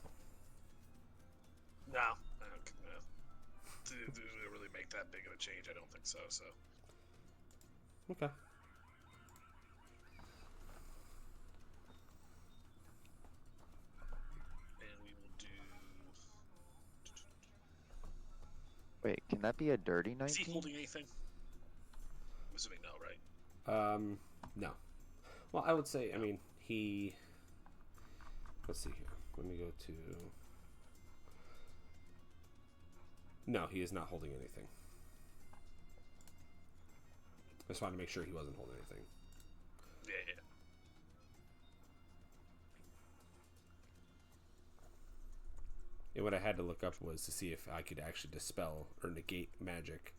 No, I don't. No. Did it really make that big of a change? I don't think so. So Okay. and we will do. Wait, can that be a dirty Is he 19? holding anything? I'm assuming no, right? No. Well, I would say, I mean, he... Let's see here. Let me go to... No, he is not holding anything. I just wanted to make sure he wasn't holding anything. Yeah, yeah. And what I had to look up was to see if I could actually dispel or negate magic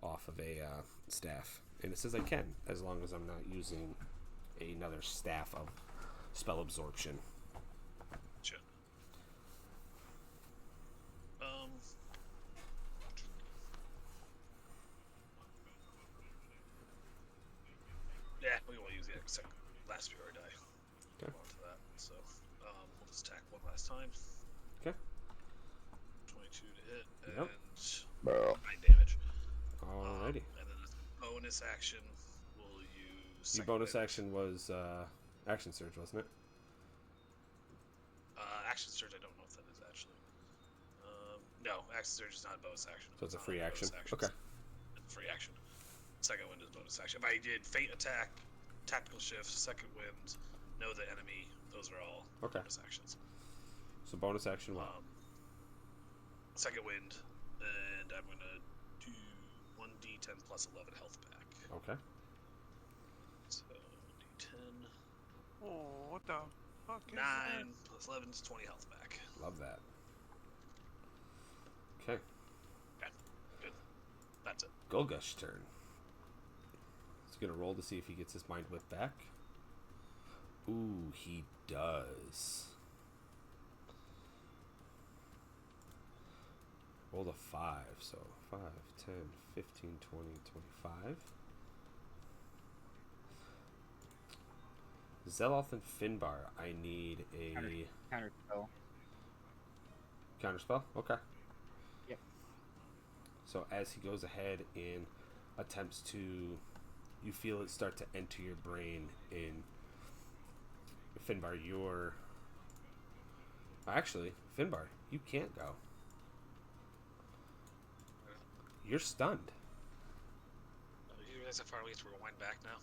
off of a staff. And it says I can, as long as I'm not using another staff of spell absorption. Sure. Yeah, we won't use the second last superior die. Okay. Go on to that. So, we'll just attack one last time. Okay. 22 to hit and Yep. 9 damage. Alrighty. And then the bonus action, we'll use. Your second bonus wind. action was action surge, wasn't it? Action surge, I don't know if that is actually. No, action surge is not a bonus action. So it's a not free like action. bonus actions. Okay. Free action. Second wind is bonus action. But I did feint attack, tactical shift, second wind, know the enemy. Those are all Okay. bonus actions. So bonus action what? Second wind, and I'm gonna do 1d10 plus 11 health back. Okay. So 1d10, Oh, what the fuck is 9 plus 11 is 20 health back. Love that. Okay. Okay, good. That's it. Golgush's turn. He's gonna roll to see if he gets his mind whip back. Ooh, he does. Rolled a 5, so 5, 10, 15, 20, 25. Zeloth and Finbar, I need a Counter spell. counterspell. Okay. Yep. So as he goes ahead and attempts to, you feel it start to enter your brain. In Finbar, actually, Finbar, you can't go. You're stunned. You realize how far we have to rewind back now?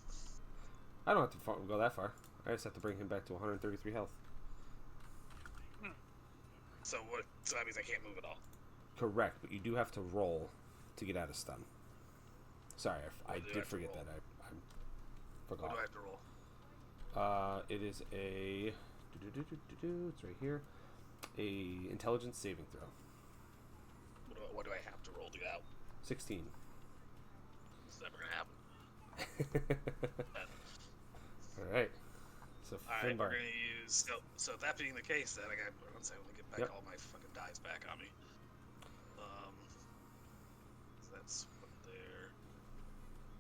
I don't have to go that far. I just have to bring him back to 133 health. So what? So that means I can't move at all. Correct, but you do have to roll to get out of stun. Sorry, I did forget that. I forgot. What do I have to roll? It is a. It's right here. A intelligence saving throw. What do I have to roll to get out? 16. It's never gonna happen. All right. So All right, Finbar. we're gonna use. So that being the case, then I got. Once I get back Yep. all my fucking dice back on me. So that's what there.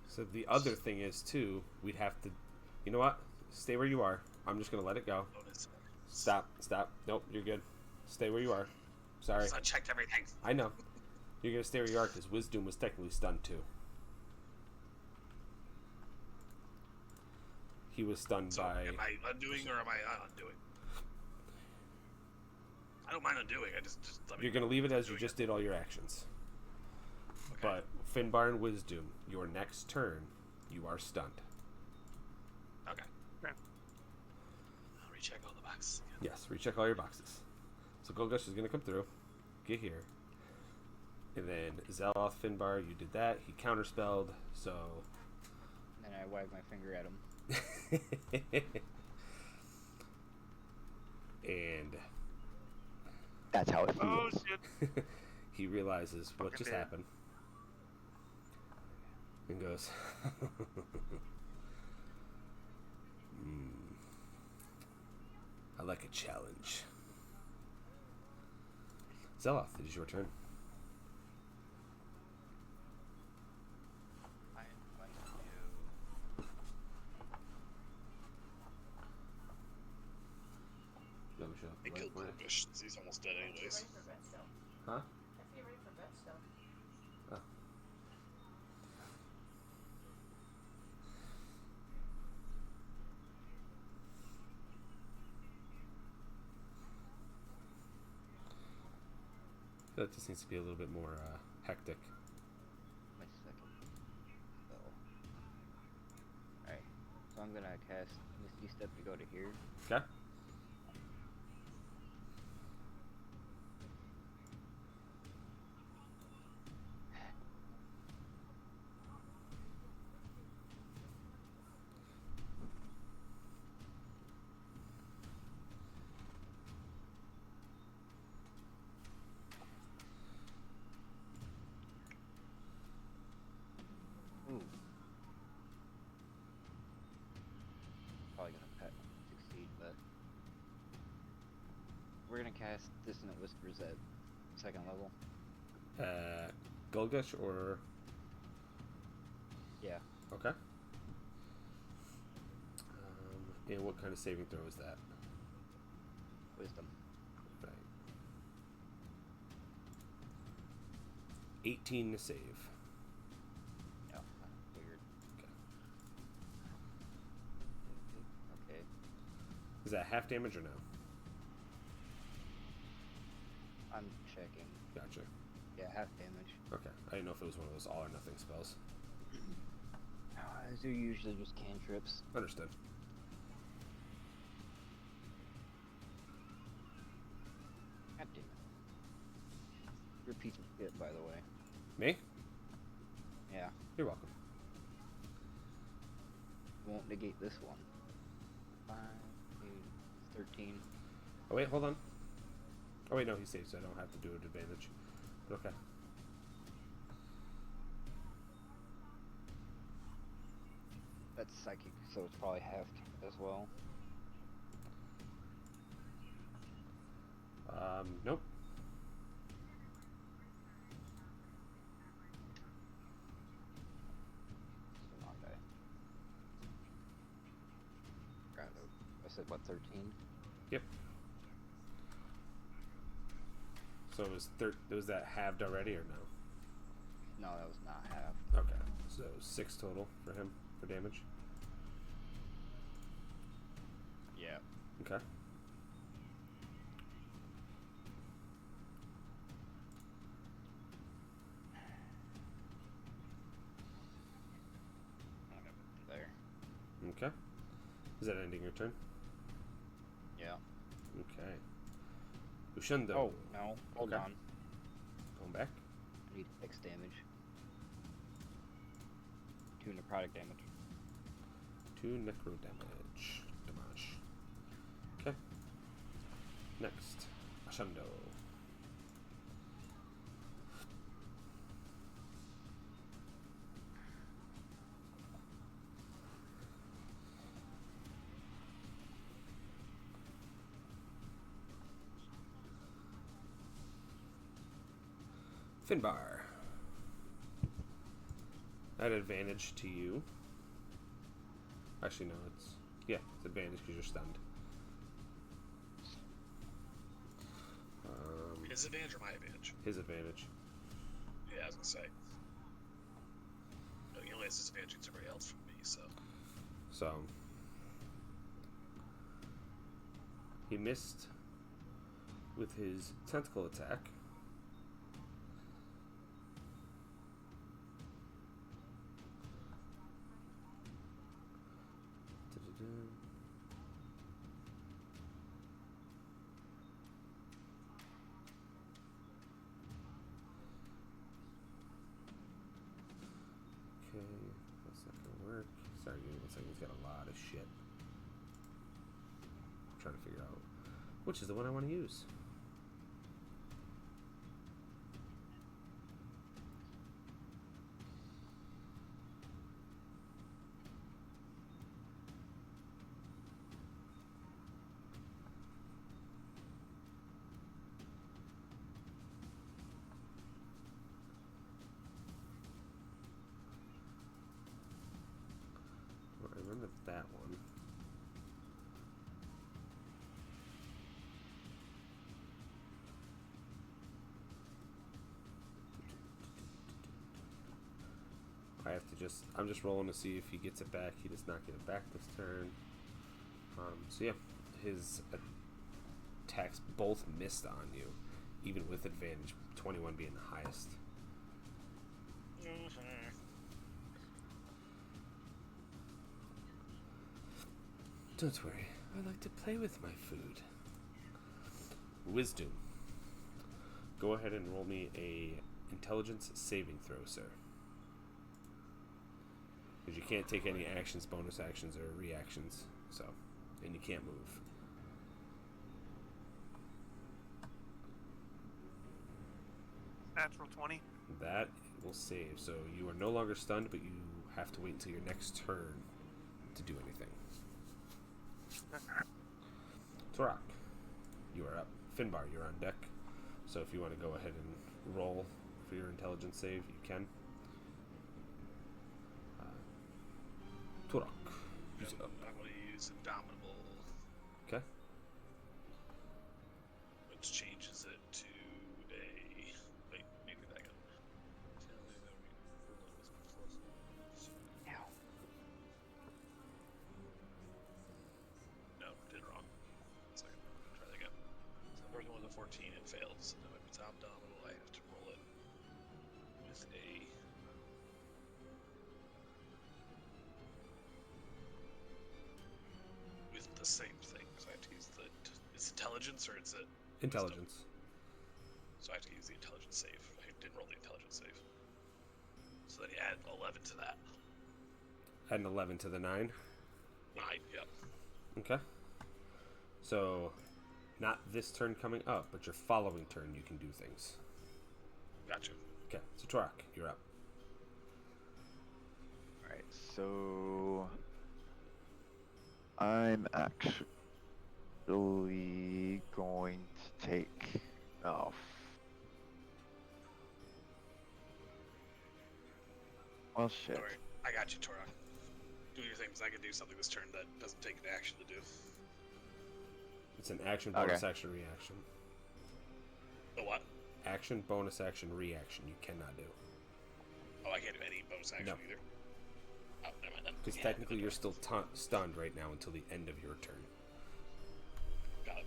So the other thing is too, we'd have to. You know what? Stay where you are. I'm just gonna let it go. Bonus. Stop. Nope, you're good. Stay where you are. Sorry. So I checked everything. I know. You're gonna stay where you are because Wisdom was technically stunned too. He was stunned So by. am I undoing or am I undoing? I don't mind undoing. I just let me. You're gonna leave it as you doing just did all your actions. Okay. But Finbar and Wisdom, your next turn, you are stunned. Okay. Okay. I'll recheck all the boxes. Yes, recheck all your boxes. So Golgush is gonna come through. Get here. And then Zeloth, Finbar, you did that. He counterspelled, so. And then I wag my finger at him. And That's how it feels. Oh shit! he realizes what Fucking just dead. happened. And goes. I like a challenge. Zeloth, it is your turn. I am going to No, Michelle. I killed Corbush since he's almost dead You're anyways. ready for bed still. Huh? I feel you're ready for bed still. Oh. That just needs to be a little bit more hectic. my second spell. Alright, so I'm gonna cast Misty Step to go to here. Okay. Ooh. Probably gonna succeed, but we're gonna cast Dissonant Whispers at second level. Golgush or Yeah. okay. And what kind of saving throw is that? Wisdom. Right. 18 to save. No, weird. Okay. Okay. Is that half damage or no? I'm checking. Gotcha. Yeah, half damage. Okay. I didn't know if it was one of those all or nothing spells. They're usually just cantrips. Understood. God damn it. You're a piece of shit, by the way. Me? Yeah. You're welcome. Won't negate this one. 5, 8, 13. Oh wait, hold on. Oh wait, no, he saves. So I don't have to do an advantage. But okay. That's psychic, so it's probably halved as well. Nope. Come on, guy. Got it. I said, what, 13? Yep. So it was that halved already or no? No, that was not halved. Okay. So 6 total for him for damage. Yeah. Okay. There. Okay. Is that ending your turn? Yeah. Okay. Ushundo. Oh, no. Hold Okay. on. Going back. I need 6 damage. 2 necrotic damage. 2 necro damage. Okay. Next. Ushundo. Finbar. At advantage to you. Actually, no, it's advantage because you're stunned. His advantage or my advantage? His advantage. Yeah, I was gonna say. No, he only has disadvantage against everybody else from me, so. So he missed with his tentacle attack. Okay, that's not gonna work. Sorry, give me 1 second. He's got a lot of shit. I'm trying to figure out which is the one I want to use. Well, I remember that one. I have to I'm just rolling to see if he gets it back. He does not get it back this turn. So yeah, his attacks both missed on you, even with advantage, 21 being the highest. Don't worry, I like to play with my food. Wisdom. Go ahead and roll me a intelligence saving throw, sir. Because you can't take any actions, bonus actions, or reactions. So, and you can't move. Natural 20. That will save. So you are no longer stunned, but you have to wait until your next turn to do anything. Torak, you are up. Finbar, you're on deck. So if you want to go ahead and roll for your intelligence save, you can. Torak, use it up. I'm going to use Indomitable, Okay. which changes it to a. Wait, maybe that got. Ow. No, did it wrong. 1 second. Try that again. So the first one was a 14, it failed. So now if it's Indomitable, I have to roll it with a. With the same thing. So I have to use the. It's intelligence or is it? Intelligence. So I have to use the intelligence save. I didn't roll the intelligence save. So then you add 11 to that. Add an 11 to the 9. 9, yep. Okay. So, not this turn coming up, but your following turn you can do things. Gotcha. Okay, so Torak, you're up. Alright, so I'm actually going to take. Oh. Well, shit. Alright, I got you, Torok. Do your thing, because I can do something this turn that doesn't take an action to do. It's an action, bonus Okay. action, reaction. The what? Action, bonus action, reaction. You cannot do. Oh, I can't do any bonus action No. either. Oh, never mind then. Because Yeah, technically no you're bonus. still stunned right now until the end of your turn. Got it.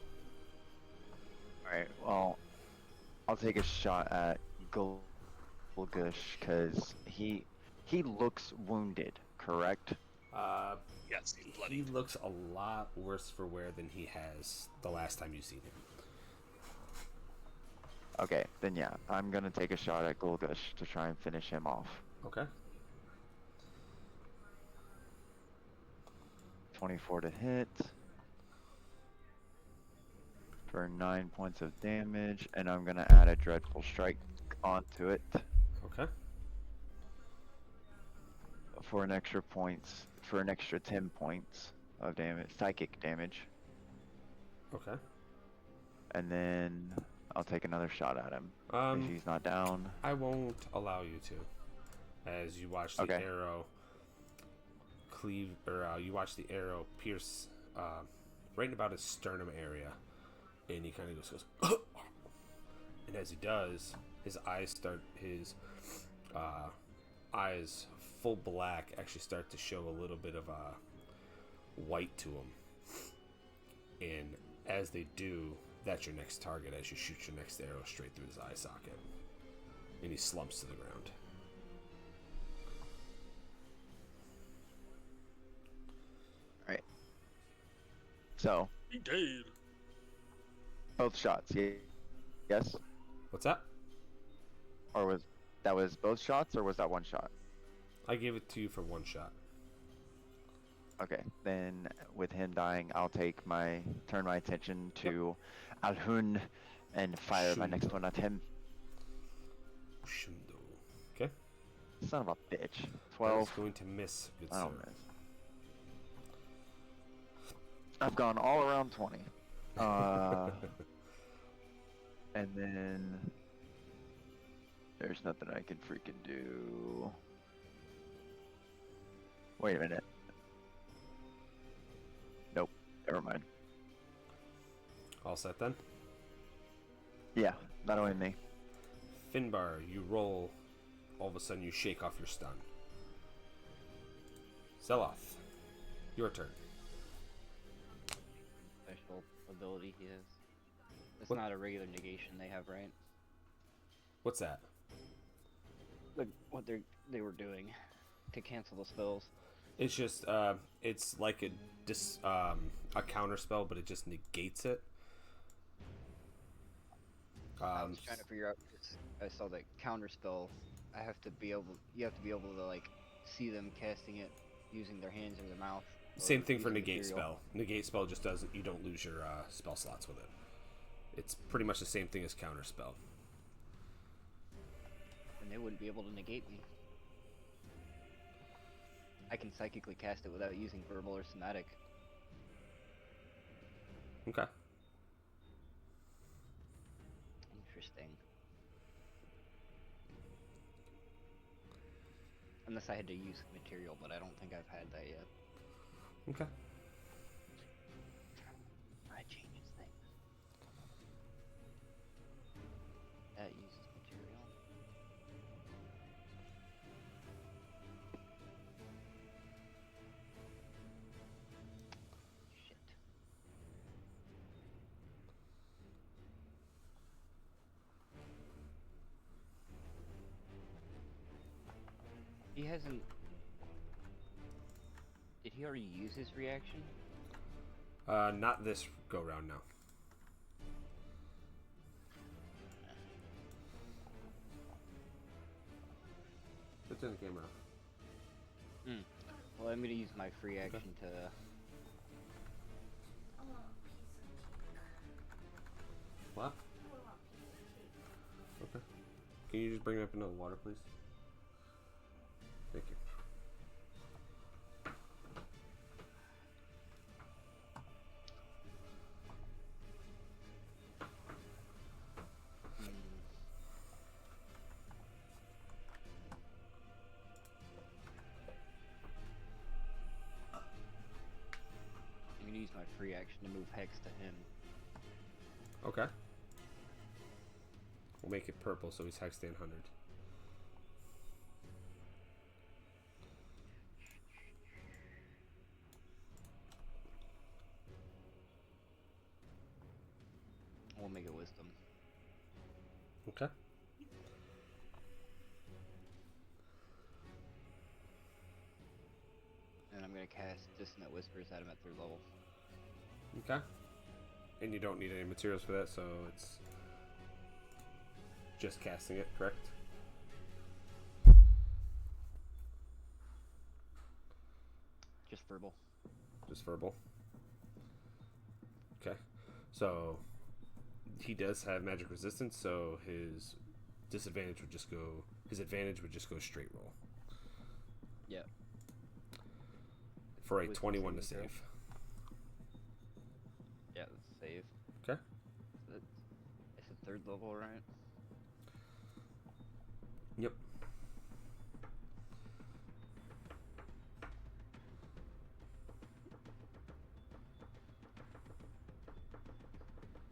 Alright, well, I'll take a shot at Gulgush, because he looks wounded, correct? Yes, he's He bloody. looks a lot worse for wear than he has the last time you've seen him. Okay, then yeah, I'm gonna take a shot at Gulgush to try and finish him off. Okay. 24 to hit. For 9 points of damage, and I'm gonna add a Dreadful Strike onto it Okay. for an extra 10 points of damage, psychic damage. Okay. And then I'll take another shot at him. If he's not down. I won't allow you to. As you watch the Okay. arrow cleave, or you watch the arrow pierce right in about his sternum area, and he kind of goes, and as he does, his eyes full black actually start to show a little bit of white to him, and as they do, that's your next target as you shoot your next arrow straight through his eye socket, and he slumps to the ground. Alright. So, He dead. both shots, yes? What's that? Or was both shots, or was that one shot? I gave it to you for one shot. Okay, then with him dying, I'll turn my attention to Alhun and fire my next one at him. Shundo. Okay. Son of a bitch. That 12. is going to miss, good I sir. don't miss. I've gone all around 20. And then there's nothing I can freaking do. Wait a minute. Nope. Never mind. All set then? Yeah, that'll end me. Finbar, you roll. All of a sudden, you shake off your stun. Zeloth, your turn. Special ability he has. It's What? not a regular negation they have, right? What's that? What they were doing to cancel the spells. It's just, it's like a counter spell, but it just negates it. I was trying to figure out. 'Cause I saw that counter spell. You have to be able to like see them casting it using their hands or their mouth. or Same thing for using negate material. spell. Negate spell just doesn't. You don't lose your spell slots with it. It's pretty much the same thing as counter spell. And they wouldn't be able to negate me. I can psychically cast it without using verbal or somatic. Okay. Interesting. Unless I had to use material, but I don't think I've had that yet. Okay. That changes things. That uses material. Shit. He hasn't. Did he already use his reaction? Not this go round now. Let's turn the camera off. Well, I'm gonna use my free action to. I want a piece of cake. What? I want a piece of cake. Okay. Can you just bring up another water, please? Thank you. I'm gonna use my free action to move Hex to him. Okay. We'll make it purple so he's hexed in 100. I'll make it wisdom. Okay. And I'm gonna cast Dissonant Whispers at him at 3rd level. Okay. And you don't need any materials for that, so it's just casting it, correct? Just verbal. Just verbal. Okay. So he does have magic resistance, so his disadvantage would just go. His advantage would just go straight roll. Yeah. For a Wisdom 21 to saving throw. save. Yeah, that's a save. Okay. It's a 3rd level, right? Yep.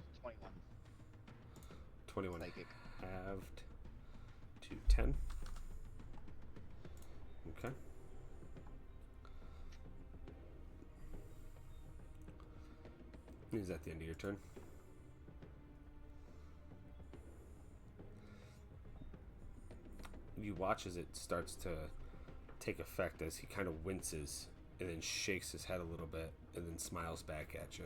It's 21. 21 Psychic. halved to 10. Okay. Is that the end of your turn? You watch as it starts to take effect as he kind of winces and then shakes his head a little bit and then smiles back at you.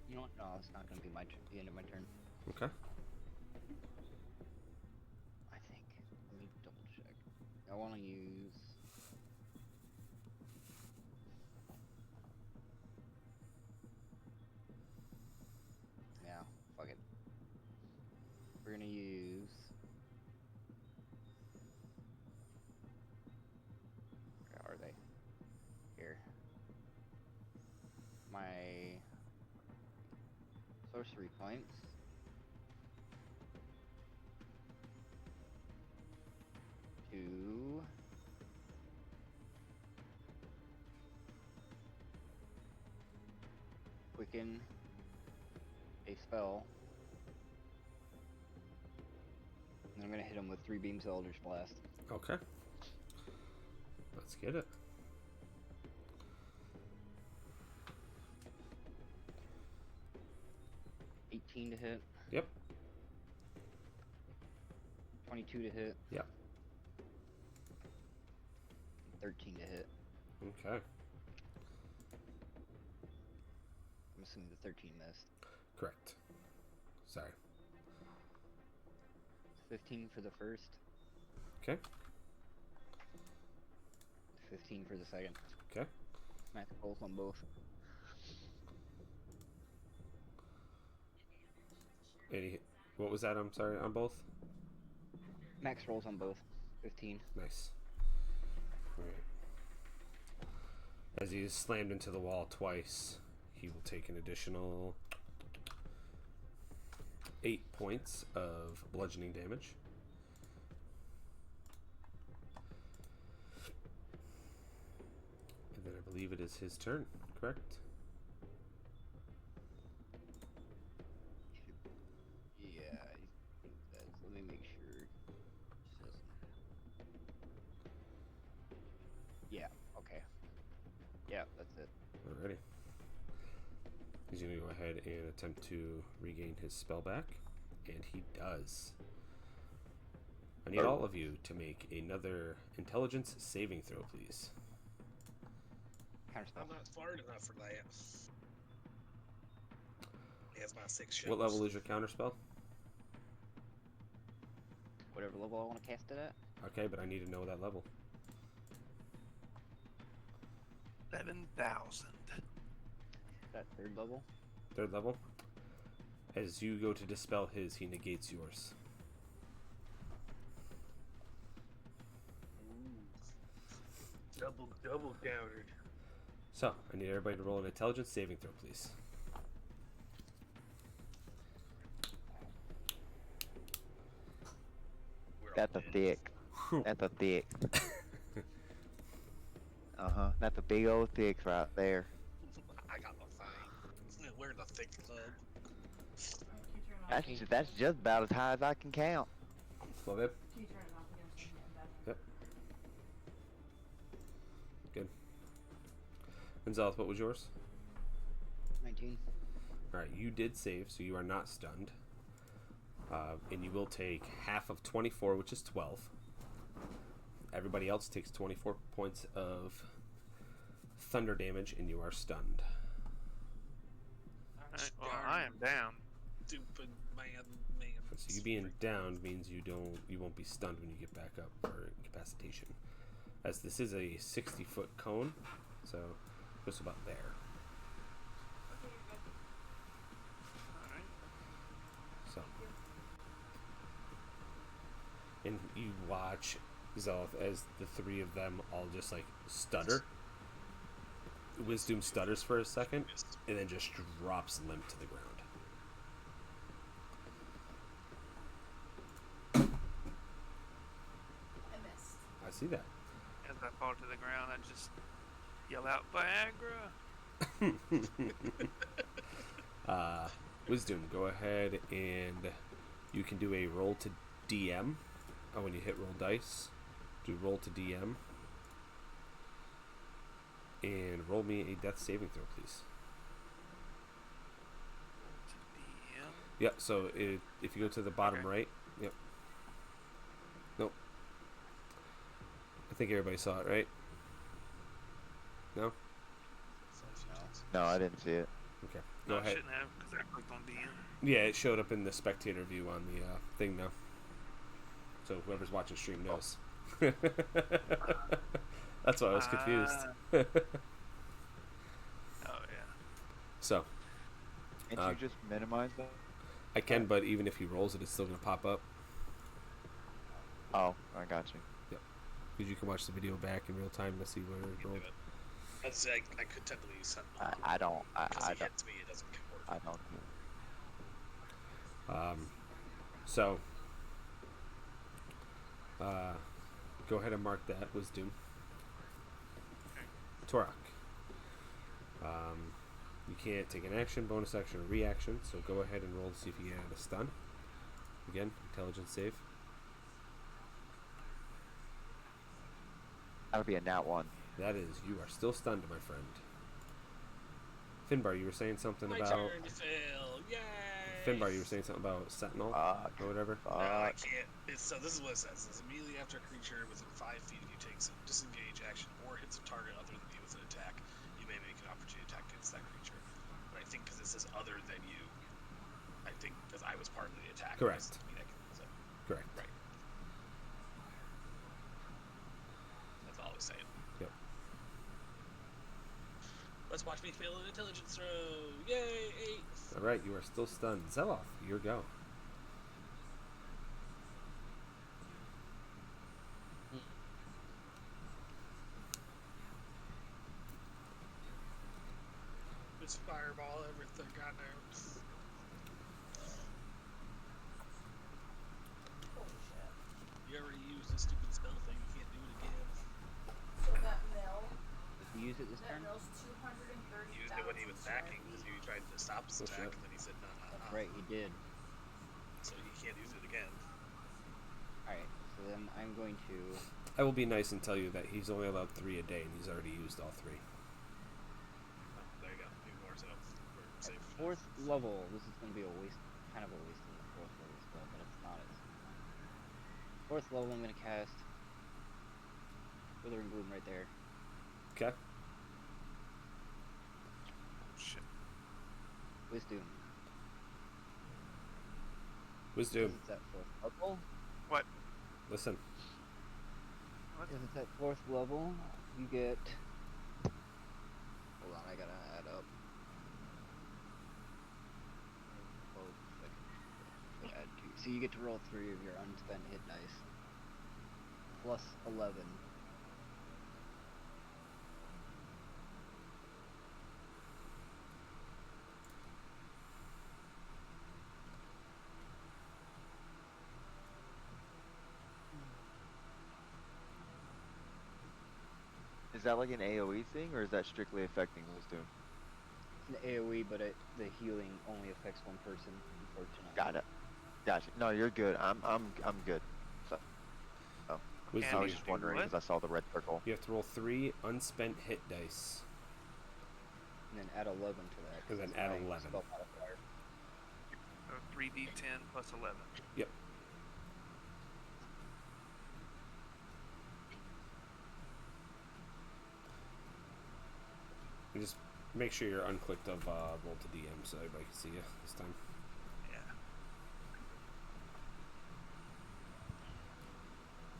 You know what? No, it's not gonna be the end of my turn. Okay. I think. Let me double check. I want to use. Yeah, fuck it. We're gonna use. Where are they? Here. My sorcery points. To quicken a spell. And I'm gonna hit him with 3 beams of Eldritch Blast. Okay. Let's get it. $18 to hit. Yep. 22 to hit. Yep. 13 to hit. Okay. I'm assuming the 13 missed. Correct. Sorry. 15 for the first. Okay. 15 for the second. Okay. Max rolls on both. What was that? I'm sorry, on both? Max rolls on both. 15. Nice. Alright. As he is slammed into the wall twice, he will take an additional 8 points of bludgeoning damage. And then I believe it is his turn, correct? Yeah, I think that's. Let me make sure. Yeah, okay. Yeah, that's it. Alrighty. He's going to go ahead and attempt to regain his spell back, and he does. I need all of you to make another intelligence saving throw, please. Counterspell. I'm not smart enough for that. He has my 6 shows. What level is your counterspell? Whatever level I want to cast it at. Okay, but I need to know that level. 7,000. That 3rd level. 3rd level. As you go to dispel his, he negates yours. Double countered. So, I need everybody to roll an intelligence saving throw, please. That's a thick. That's a thick. That's a big old thick right there. I got the thing. We're the thick club. Can you turn it off? That's just about as high as I can count. Well, babe. Can you turn it off again? Yep. Good. Gonzalez, what was yours? 19. All right, you did save, so you are not stunned. And you will take half of 24, which is 12. Everybody else takes 24 points of thunder damage, and you are stunned. Alright, well, I am down. Stupid man. So you being downed means you won't be stunned when you get back up for incapacitation. As this is a 60-foot cone, so just about there. Alright. So, and you watch Zelf as the three of them all just like stutter. Wisdom stutters for a second, and then just drops limp to the ground. I missed. I see that. As I fall to the ground, I just yell out, Viagra! Wisdom, go ahead and you can do a roll to DM. Oh, when you hit roll dice, do roll to DM. And roll me a death saving throw, please. DM. Yep, so if you go to the bottom Okay. right, yep. Nope. I think everybody saw it, right? No? No, I didn't see it. Okay. No, Go I ahead. shouldn't have, because I clicked on DM. Yeah, it showed up in the spectator view on the thing now. So whoever's watching stream knows. That's why I was confused. Oh, yeah. So, Can't Uh, you just minimize that? I can, but even if he rolls it, it's still going to pop up. Oh, I got you. Because you can watch the video back in real time to see where it rolled. I'd say I could technically use Sentinel. I don't. Because I he don't. hits me, it doesn't work. I don't. So, go ahead and mark that. Wisdom. Torak. You can't take an action, bonus action, or reaction, so go ahead and roll to see if you can add a stun. Again, intelligence save. That would be a nat 1. That is, you are still stunned, my friend. Finbar, you were saying something My about... turn to fail. Yay! Finbar, you were saying something about Sentinel Fuck. or whatever? No, I Fuck. can't. So this is what it says. It's immediately after a creature within 5 feet of you takes a disengage action or hits a target other than you with an attack, you may make an opportunity attack against that creature. But I think because it says other than you, I think because I was part of the attack. Correct. So, Correct. right. That's all I was saying. Yep. Let's watch me fail an intelligence throw. Yay! 8. All right, you are still stunned. Zeloth, your go. Just fireball everything I know. Holy shit. You already used the stupid spell thing. You can't do it again. So that mill, Did you use it this that turn? mill's 230,000 He used it when he was attacking because he tried to stop his Oh, attack, shit. and then he said, no, no, That's no. right, he did. So he can't use it again. Alright, so then I'm going to. I will be nice and tell you that he's only allowed 3 a day, and he's already used all 3. Oh, there you go. Ignore so we're At safe. 4th level, this is going to be a waste, kind of a waste of the 4th level spell, but it's not. It's 4th level, I'm going to cast Withering Bloom right there. Okay. Shit. Wisdom. Wisdom, It's at 4th level. What? listen. Because it's at 4th level, you get. Hold on, I gotta add up. Add 2. So you get to roll 3 of your unspent hit dice. Plus 11. Is that like an AoE thing, or is that strictly affecting Wisdom? It's an AoE, but the healing only affects one person, unfortunately. Got it. Gotcha. No, you're good. I'm good. So, I Wisdom, was you, just wondering what? because I saw the red circle. you have to roll 3 unspent hit dice. and then add 11 to that. 'cause And then that's add my 11. spell modifier. So 3d10 plus 11. Yep. And just make sure you're unclicked of roll to DM so everybody can see you this time. Yeah.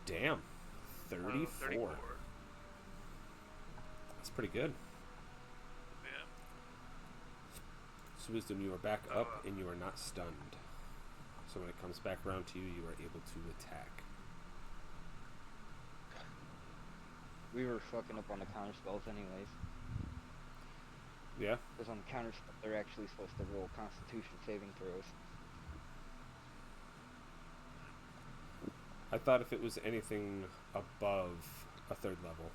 Damn. 34. 34. That's pretty good. Yeah. So Wisdom, you are back up and you are not stunned. So when it comes back around to you, you are able to attack. We were fucking up on the counter spells anyways. Yeah? Because on the counter spell, they're actually supposed to roll Constitution saving throws. I thought if it was anything above a 3rd level.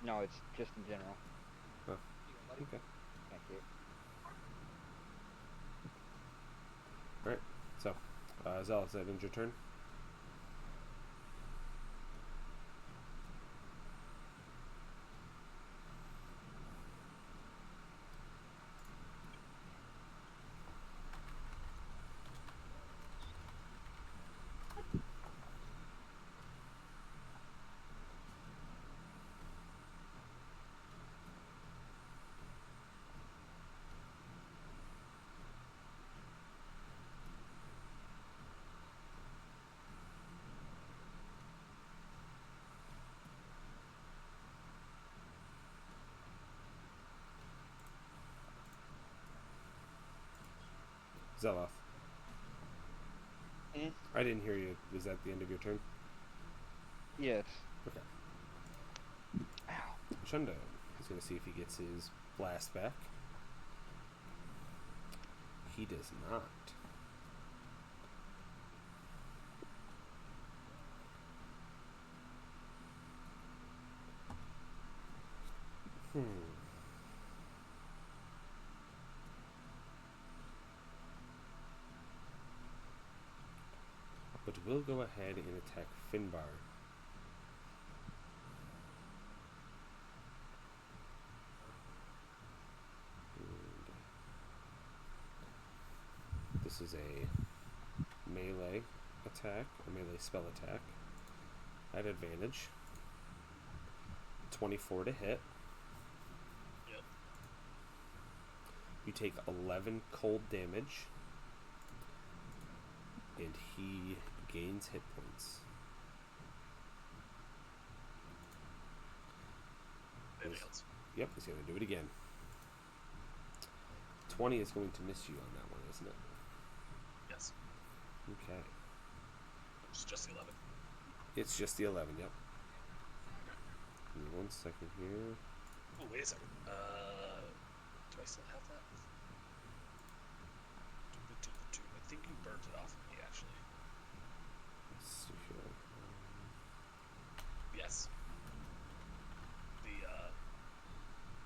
No, it's just in general. Oh, okay. Thank you. Alright, so, Zealous, that ends your turn. Zeloth. Hmm? I didn't hear you. Was that the end of your turn? Yes. Okay. Ow. Shundo. He's going to see if he gets his blast back. He does not. But we'll go ahead and attack Finbar. And this is a melee attack, a melee spell attack. At advantage. 24 to hit. Yep. You take 11 cold damage. And he gains hit points. Anything else? Yep, he's going to do it again. 20 is going to miss you on that one, isn't it? Yes. Okay. It's just the 11. It's just the 11, yep. Give me 1 second here. Oh, wait a second. Do I still have that? I think you burnt it off of me, actually. Let's see here. Yes. The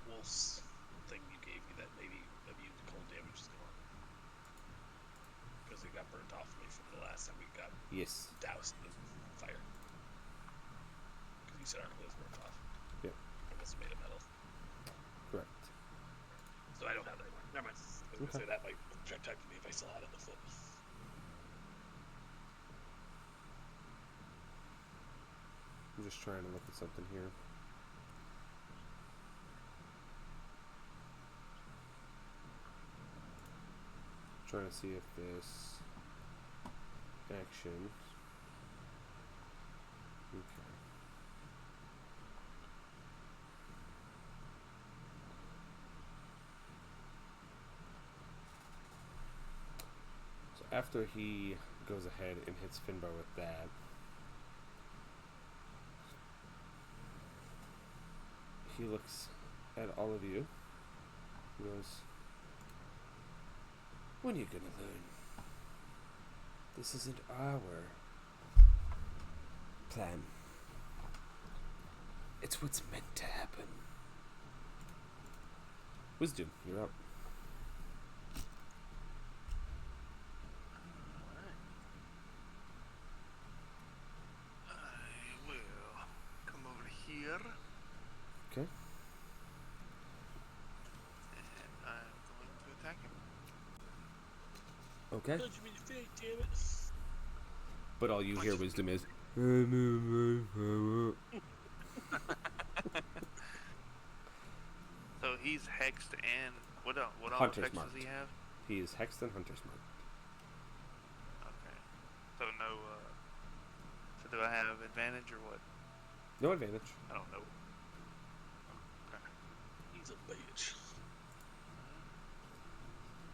wolf's thing you gave me that maybe immune to cold damage is gone. Because it got burnt off me from the last time we got Yes. doused in fire. Because you said our clothes burnt off. Yep. It was made of metal. Correct. So I don't have that anymore. Never mind. I was going to say that might protect me if I still had it in the foot. I'm just trying to look at something here. Trying to see if this action. Okay. So after he goes ahead and hits Finbar with that, he looks at all of you. He goes, "When are you gonna learn? This isn't our plan. It's what's meant to happen." Wisdom, you're up. I will come over here. Okay. Okay. Punch him in the face, damn it. But all you hear, Wisdom, is. So he's hexed and what all Hunter's effects marked. does he have? He is hexed and Hunter's marked. Okay. So no. So do I have advantage or what? No advantage. I don't know. Okay. He's a bitch.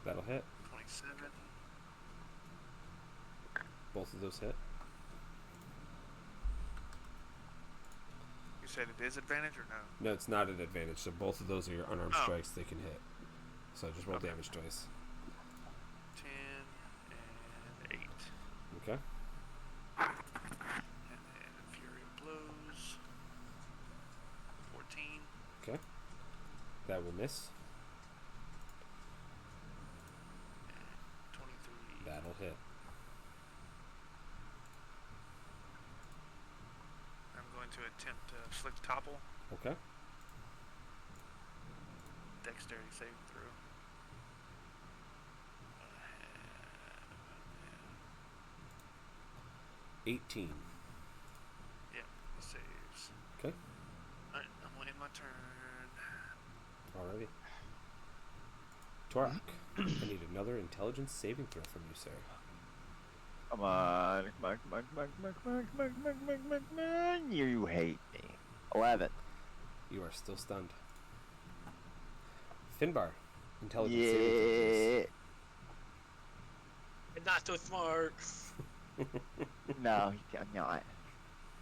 That'll hit. 27. Both of those hit. You said it is advantage or no? No, it's not an advantage. So both of those are your unarmed Oh. strikes. They can hit. So just roll Okay. damage twice. 10 and 8. Okay. And then Fury Blows. 14. Okay. That will miss. And 23. That'll hit. I'm going to attempt to flick topple. Okay. Dexterity saving throw. 18. Yeah, he saves. Okay. Alright, I'm gonna end my turn. Alrighty. Torak, I need another intelligence saving throw from you, sir. Come on. Come on. You hate me. 11. You are still stunned. Finbar, intelligence saving throw, Yeah. And not so smart. No, I'm not.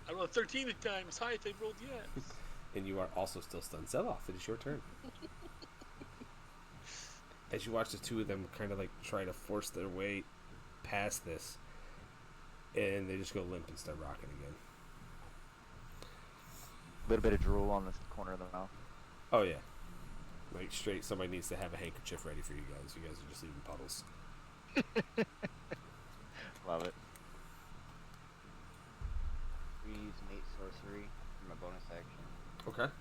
I rolled 13 this time, as high as I rolled yet. please. And you are also still stunned. Zeloth, it is your turn. As you watch the two of them kind of like try to force their way past this, and they just go limp and start rocking again. A little bit of drool on the corner of the mouth. Oh yeah, like straight. Somebody needs to have a handkerchief ready for you guys. You guys are just leaving puddles. Love it. We use innate sorcery for my bonus action. Okay.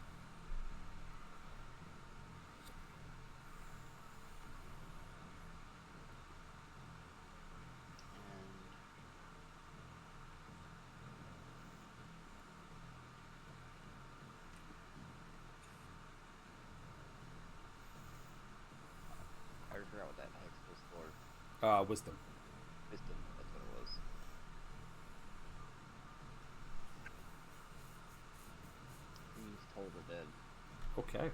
I already forgot what that hex was for. Wisdom. Wisdom, that's what it was. He's told the dead. Okay.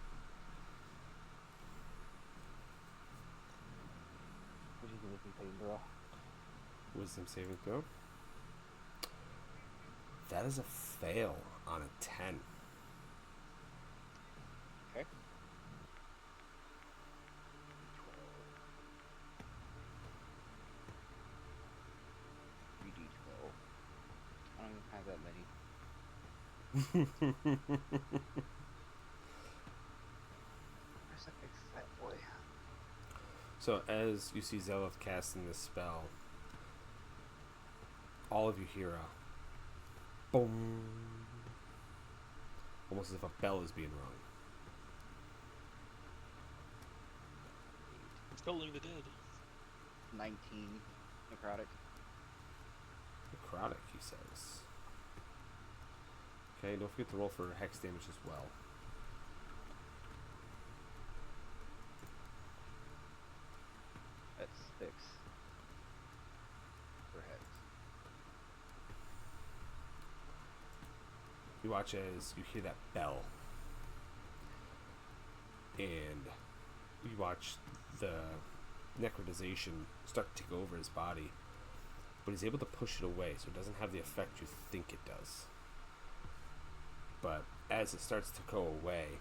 What do you think we pay, bro? Wisdom saving throw. That is a fail on a 10. Okay. D12. I don't even have that many. Where's that big fat boy? So as you see Zeloth casting this spell, all of you hear a boom, almost as if a bell is being rung. Tolling the dead. 19 necrotic. Necrotic, he says. Okay, don't forget to roll for hex damage as well. That's 6. For hex. You watch as you hear that bell, and you watch the necrotization start to take over his body, but he's able to push it away, so it doesn't have the effect you think it does. But as it starts to go away,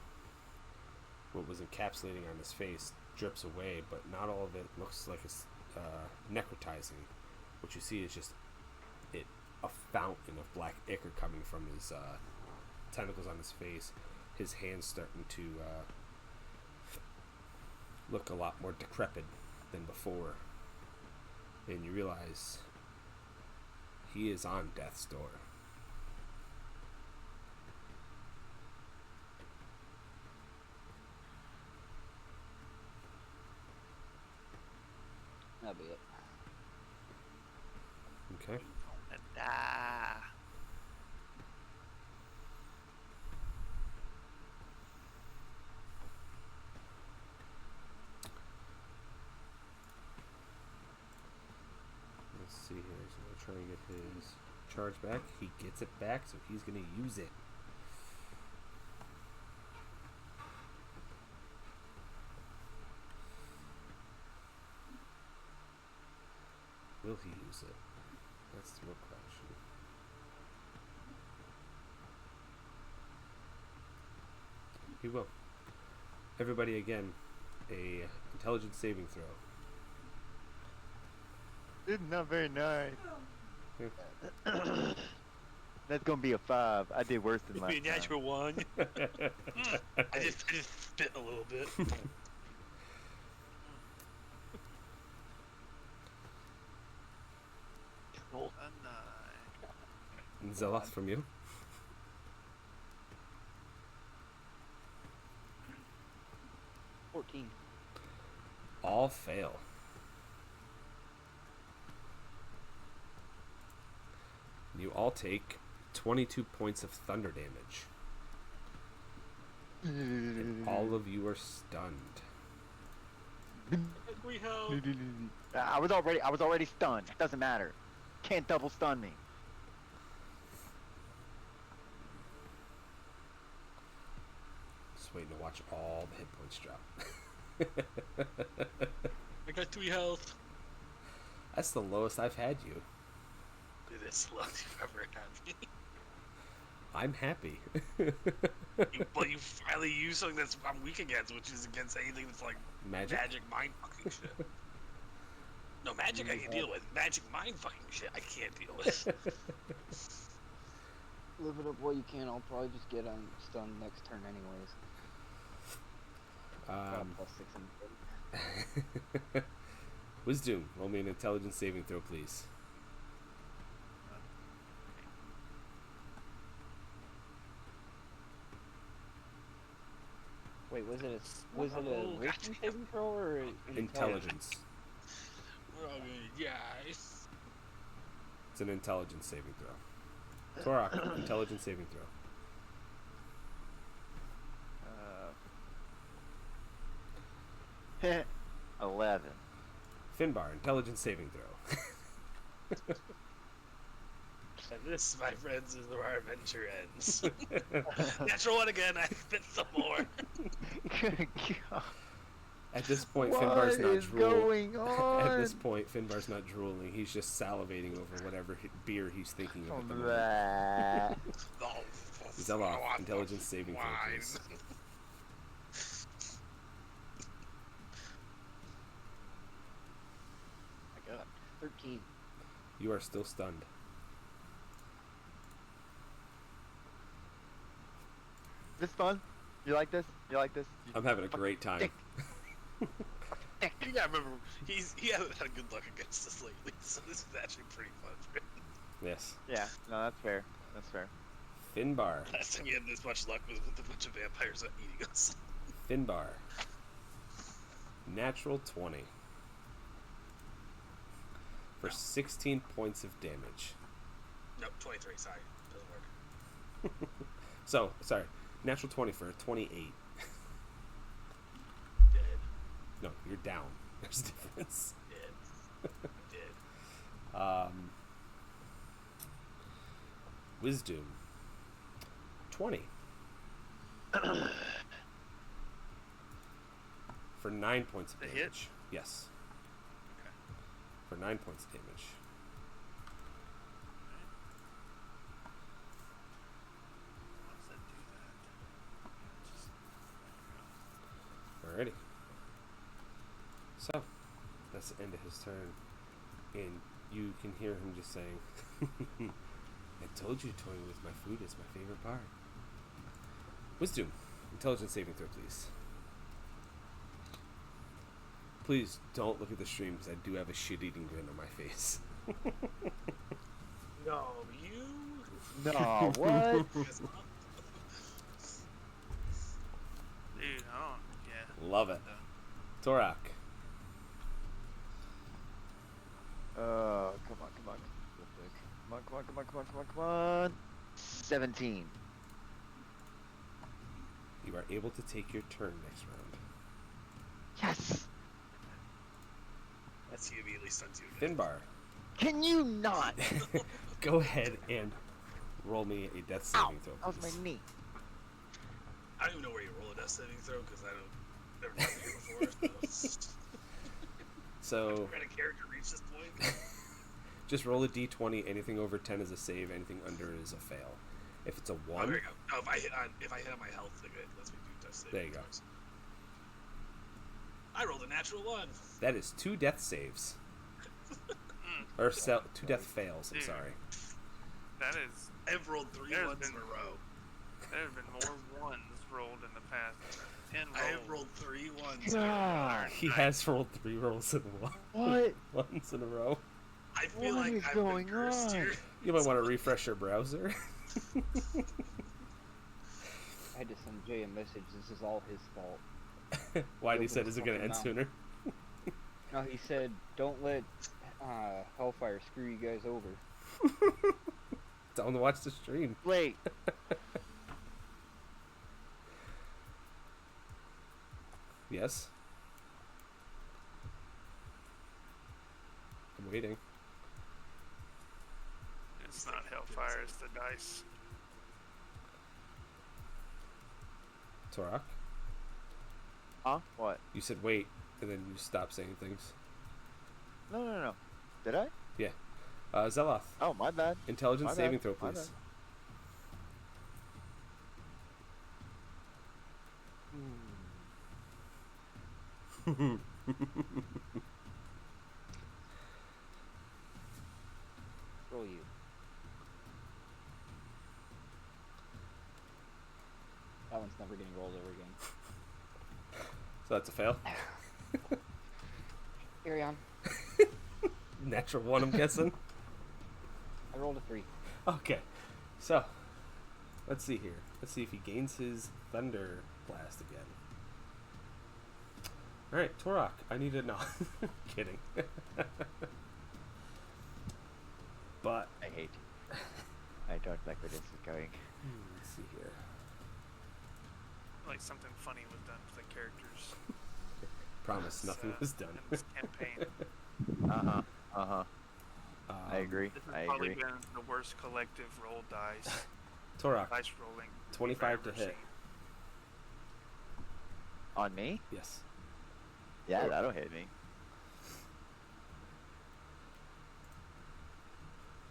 what was encapsulating on his face drips away, but not all of it looks like it's necrotizing. What you see is just a fountain of black ichor coming from his tentacles on his face. His hands starting to look a lot more decrepit than before, and you realize he is on death's door. That'll be it. Okay. Ah. Let's see here. He's gonna try and get his charge back. He gets it back, so he's gonna use it. Will he use it? That's the real question. He will. Everybody again, a intelligence saving throw. It's not very nice. That's gonna be a 5. I did worse than last Maybe a time. natural 1. I just spit a little bit. Roll a 9. Zealoth from you. All fail. You all take 22 points of thunder damage. And all of you are stunned. We help. I was already stunned. Doesn't matter. Can't double stun me. Just waiting to watch all the hit points drop. I got 3 health. That's the lowest I've had you. It is the lowest you've ever had me. I'm happy. But you finally use something that's I'm weak against, which is against anything that's like Magic? mind fucking shit. No, magic I can deal with. Magic mind fucking shit I can't deal with. Live it up while you can. I'll probably just get stunned next turn anyways. Got a +6 in Wisdom, roll me an intelligence saving throw, please. Wait, was it a wisdom saving throw or Intelligence. We're all gonna die. It's an intelligence saving throw. Torak, intelligence saving throw. 11. Finbar, intelligence saving throw. And this, my friends, is where our adventure ends. Natural 1 again. I spit some more. Good God. At this point, What Finbar's not is drooling. going on? At this point, Finbar's not drooling. He's just salivating over whatever beer he's thinking of at the moment. Blah. Oh, Zealoth, I want intelligence saving throw, wine. please. I got 13. You are still stunned. This fun? You like this? You like this? I'm having a great time. You gotta remember, he hasn't had good luck against us lately, so this is actually pretty fun for him. Yes. Yeah, no, that's fair. That's fair. Finbar. Last time he had this much luck was with a bunch of vampires eating us. Finbar. Natural 20. For 16 points of damage. Nope, 23, sorry. Doesn't work. So, sorry. Natural 20 for a 28. Dead. No, you're down. There's a difference. Dead. Dead. Wisdom. 20. For 9 points of The hit? damage. Yes. Okay. For 9 points of damage. How does that do that? Alrighty. So, that's the end of his turn. And you can hear him just saying, I told you toying with my food is my favorite part. Wisdom. Intelligence saving throw, please. Please don't look at the stream because I do have a shit-eating grin on my face. No, you. No, what? Dude, I don't. Yeah. Love it. Torak. Oh, come on. Come on. 17. You are able to take your turn next round. Yes. That's he immediately stuns you again. Finbar, Can you not? go ahead and roll me a death saving throw. That was my please. knee. I don't even know where you roll a death saving throw because I don't never done it here before. So Trying to character reach this point. just roll a d20. Anything over 10 is a save. Anything under is a fail. If it's a Oh, 1, there you go. No, if I hit on my health, then it lets me do death saving. There you go. throws. I rolled a natural 1. that is 2 death saves. Or 2 death fails, I'm Dude. sorry. That is. I've rolled 3 There's ones been- in a row. There have been more ones rolled in the past 10 rolls. I have rolled 3 ones. God. He has rolled 3 rolls in a row. What? Once in a row. I feel What like is I've going been cursed on? here. You might want to refresh your browser. I had to send Jay a message. This is all his fault. Why did he Open said, his is it going to fucking end mouth. sooner? No, he said, don't let Hellfire screw you guys over. Tell him to watch the stream. Wait. Yes? I'm waiting. It's not Hellfire, it's the dice. Torak, Huh? What? you said wait, and then you stopped saying things. No. Did I? Zeloth, Oh, my bad. intelligence My saving bad, throw, my please. Roll you. That one's never getting rolled over again. So that's a fail. Carry on. Natural 1, I'm guessing. I rolled a 3. Okay, so let's see here. Let's see if he gains his Thunder Blast again. Alright, Torak, I need to know. Kidding. But, I hate. I don't like where this is going. let's see here. Like something funny was done to the characters. Promise, nothing was done. In this campaign. I agree. This has I probably agree. been the worst collective roll dice. Torak, Dice rolling. 25 to we've hit. ever On me? Yes. Yeah, that'll hit me.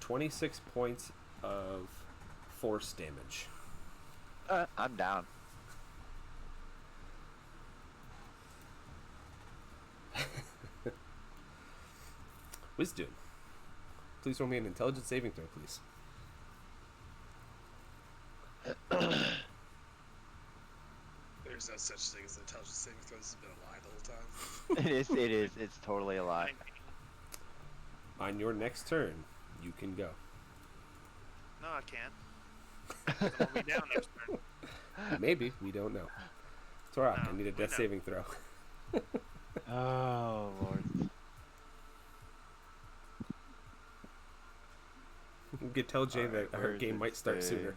26 points of force damage. I'm down. Wisdom. Please roll me an intelligence saving throw, please. There's no such thing as intelligence saving throws. This has been a lie the whole time. It is. It's totally a lie. On your next turn, you can go. No, I can't. I'm gonna be down next turn. Maybe, we don't know. Torak, I No, need a we death know. saving throw. Oh, Lord. You could tell Jay Alright, that her where game does might it start say? sooner.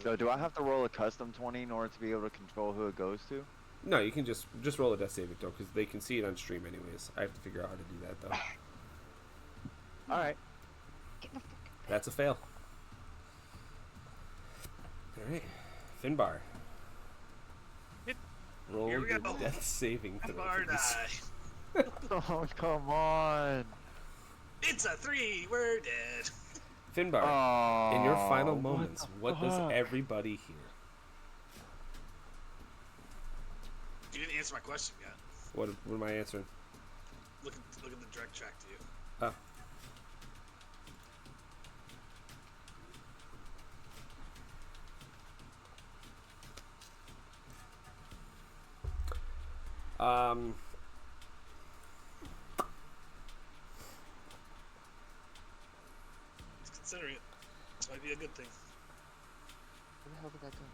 So do I have to roll a custom 20 in order to be able to control who it goes to? No, you can just roll a death saving throw because they can see it on stream anyways. I have to figure out how to do that though. Alright. That's a fail. Alright. Finbar. Yep. Roll Here we your go. death saving throw. Bar please. die. Oh, come on. It's a 3. We're dead. Finbar, Oh, in your final what moments, the what does fuck? everybody hear? You didn't answer my question yet. What am I answering? Look at the direct track to you. Oh. Just consider it. This might be a good thing. Where the hell did that go?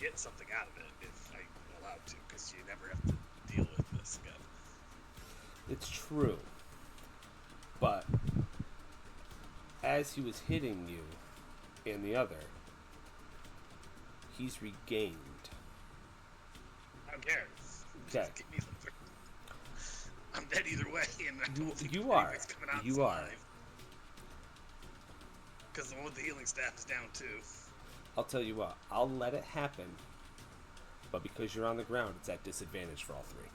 get something out of it if I'm allowed to, because you never have to deal with this again. It's true. But as he was hitting you and the other, he's regained. I don't care. Okay. Just give me the... I'm dead either way, and I don't think You are. anybody's coming out You are. alive. Because the one with the healing staff is down too. I'll tell you what, I'll let it happen, but because you're on the ground, it's at disadvantage for all three.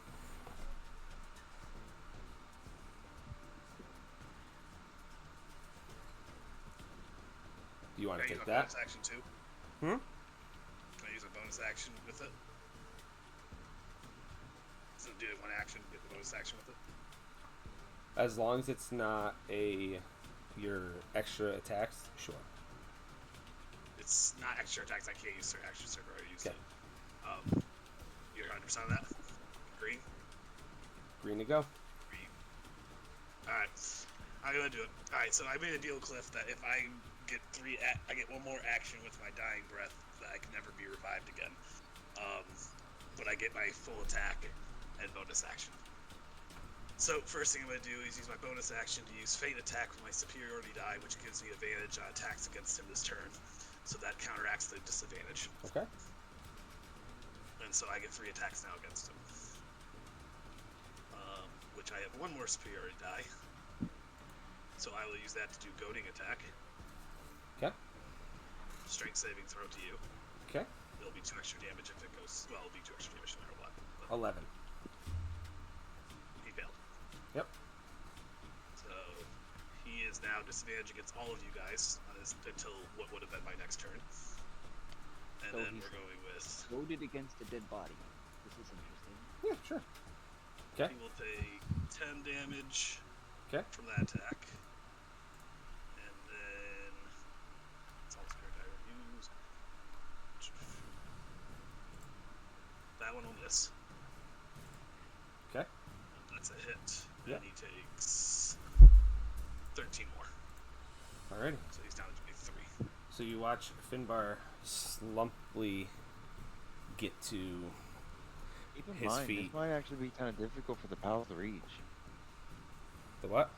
Do you want to Can I take use my that? bonus action too? Hmm? Can I use a bonus action with it? So do it one action, get the bonus action with it? As long as it's not your extra attacks, sure. It's not extra attacks, I can't use action surge, I already used Okay. it. You're 100% on that? Green? Green to go. Green. Alright, I'm gonna do it. Alright, so I made a deal with Cliff that if I get I get one more action with my dying breath, that I can never be revived again. But I get my full attack and bonus action. So first thing I'm going to do is use my bonus action to use Feint Attack with my superiority die, which gives me advantage on attacks against him this turn. So that counteracts the disadvantage. Okay. And so I get 3 attacks now against him. Which I have one more superiority die. So I will use that to do goading attack. Okay. Strength saving throw to you. Okay. It'll be 2 extra damage if it goes... Well, it'll be 2 extra damage no matter what. But 11. he failed. Yep. So he is now disadvantaged against all of you guys until what would have been my next turn. And So then he's- we're going with... Loaded against a dead body. This is interesting. Yeah, sure. Okay. He will take 10 damage Okay. from that attack. And then... That's all the spirit die I use. That one will miss. Okay. That's a hit. Yeah. And he takes 13 more. Alrighty. So he's down to 3. So you watch Finbar slumply get to Keep in his mind, feet. this might actually be kind of difficult for the pals to reach. the what?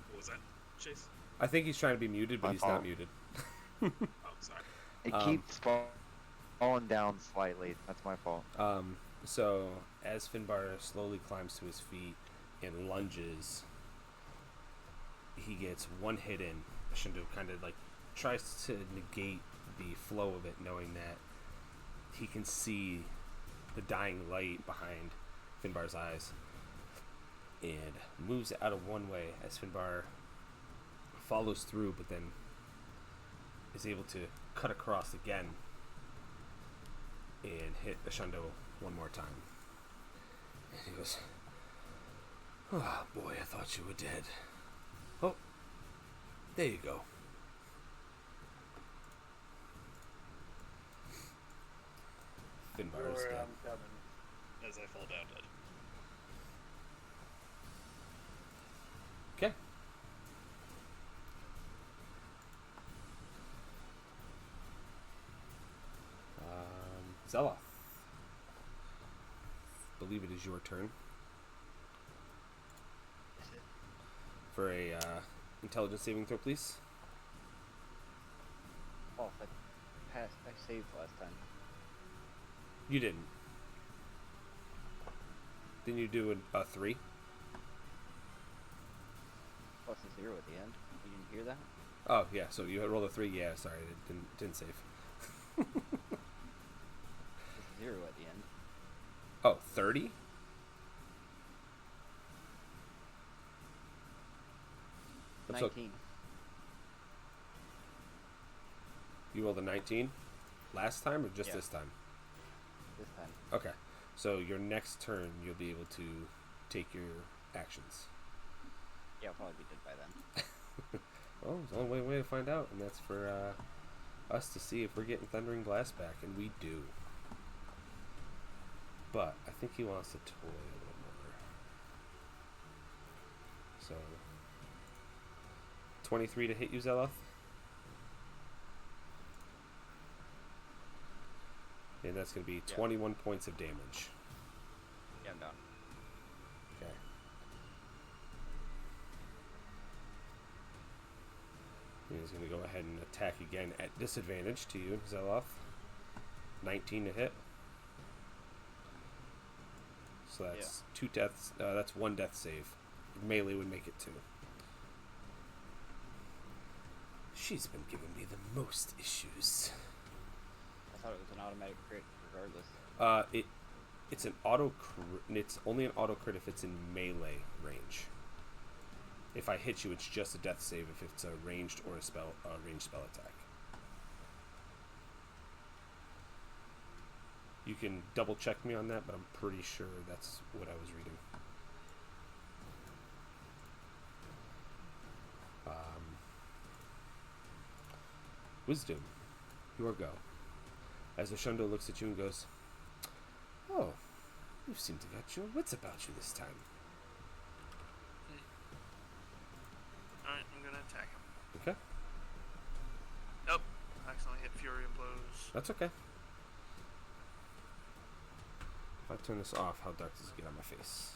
What was that, Chase? I think he's trying to be muted, but My he's fault. not muted. Oh, sorry. It Um, keeps falling down slightly. That's my fault. So as Finbar slowly climbs to his feet and lunges, he gets one hit in. Shindo kind of like tries to negate the flow of it, knowing that he can see the dying light behind Finbar's eyes, and moves out of one way as Finbar follows through, but then is able to cut across again and hit Ashundo one more time. And he goes, "Oh boy, I thought you were dead. Oh, there you go." Finbar is dead. As I fall down dead. Okay. Zeloth. Believe it is your turn Is it? for a intelligence saving throw, please. Oh, I passed. I saved last time. You didn't. Then you do a 3. Plus a 0 at the end. You didn't hear that? Oh yeah, so you rolled a 3. Yeah, sorry, it didn't save. Plus a 0 at the end. Oh, 30? That's 19. You rolled a 19 last time or just Yeah. this time? This time. Okay. So your next turn, you'll be able to take your actions. Yeah, I'll probably be dead by then. Well, there's only one way to find out, and that's for us to see if we're getting Thundering Blast back, and we do. But I think he wants to toy a little more. So 23 to hit you, Zeloth. And that's going to be Yeah. 21 points of damage. Yeah, I'm down. Okay. And he's going to go ahead and attack again at disadvantage to you, Zeloth. 19 to hit. So that's 2 deaths. That's 1 death save. Melee would make it 2. She's been giving me the most issues. I thought it was an automatic crit regardless. It's an auto crit. It's only an auto crit if it's in melee range. If I hit you, it's just a death save if it's a ranged or a ranged spell attack. You can double check me on that, but I'm pretty sure that's what I was reading. Wisdom, your go. As Ashundo looks at you and goes, "Oh, you seem to got your wits about you this time." Alright, I'm gonna attack him. Okay, Nope. I accidentally hit Fury of Blows. that's okay. If I turn this off, how dark does it get on my face?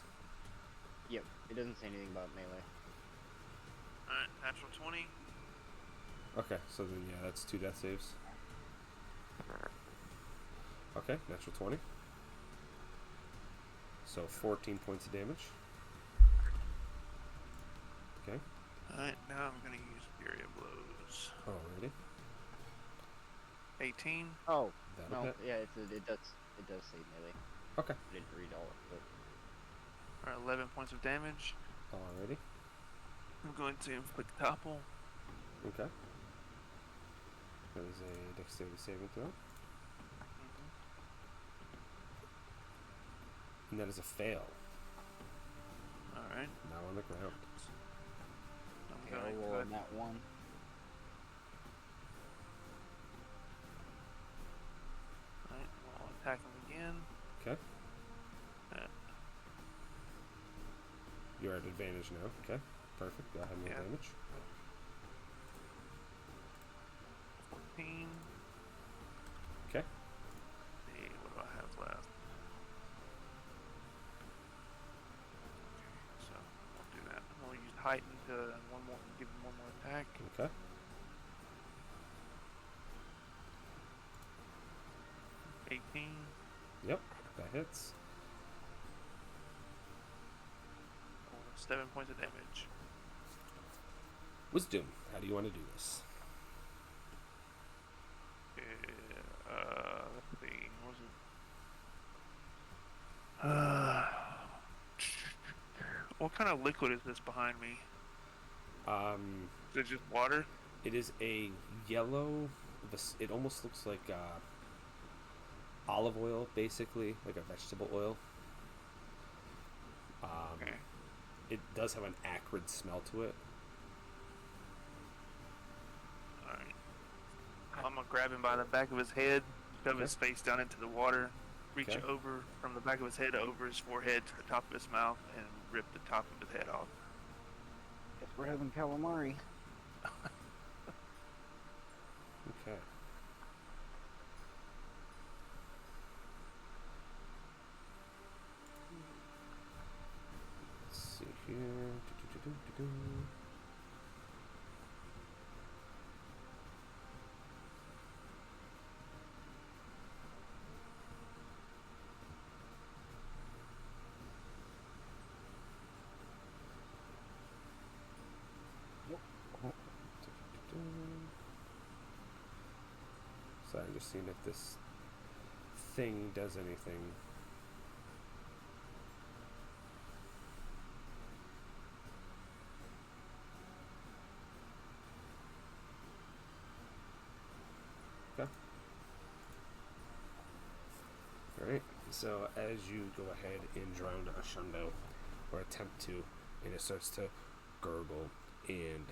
Yep, it doesn't say anything about melee. Alright, natural 20. Okay, so then yeah, that's 2 death saves. Okay, natural 20. So 14 points of damage. Okay. Alright, now I'm gonna use Fury of Blows. Alrighty. 18. Oh, That'll no, hit. yeah, it does say melee. Okay. I didn't read all of it. Alright, 11 points of damage. Alrighty. I'm going to inflict topple. Okay. That is a dexterity saving throw. And that is a fail. Alright. Now on the ground. I'm Okay, going I'll to roll go on that one. Alright, I'll attack him again. Okay. Uh, You're at advantage now. Okay. Perfect. Go ahead and roll Yeah. damage. 14. Okay. Hey, what do I have left? Okay, so I'll do that. I'll use Heighten to give him one more attack. Okay. 18. Yep. That hits. 7 points of damage. Wisdom. How do you want to do this? Let's see. What was it? What kind of liquid is this behind me? Is it just water? It is a yellow. It almost looks like olive oil, basically, like a vegetable oil. Okay. It does have an acrid smell to it. Alright. I'm gonna grab him by the back of his head, shove his face down into the water, reach Okay. over from the back of his head over his forehead to the top of his mouth, and rip the top of his head off. Guess we're having calamari. Okay. Let's see here. Do-do-do-do-do-do. Sorry, I'm just seeing if this thing does anything. Okay. Alright, so as you go ahead and drown Ashundo, or attempt to, and it starts to gurgle, and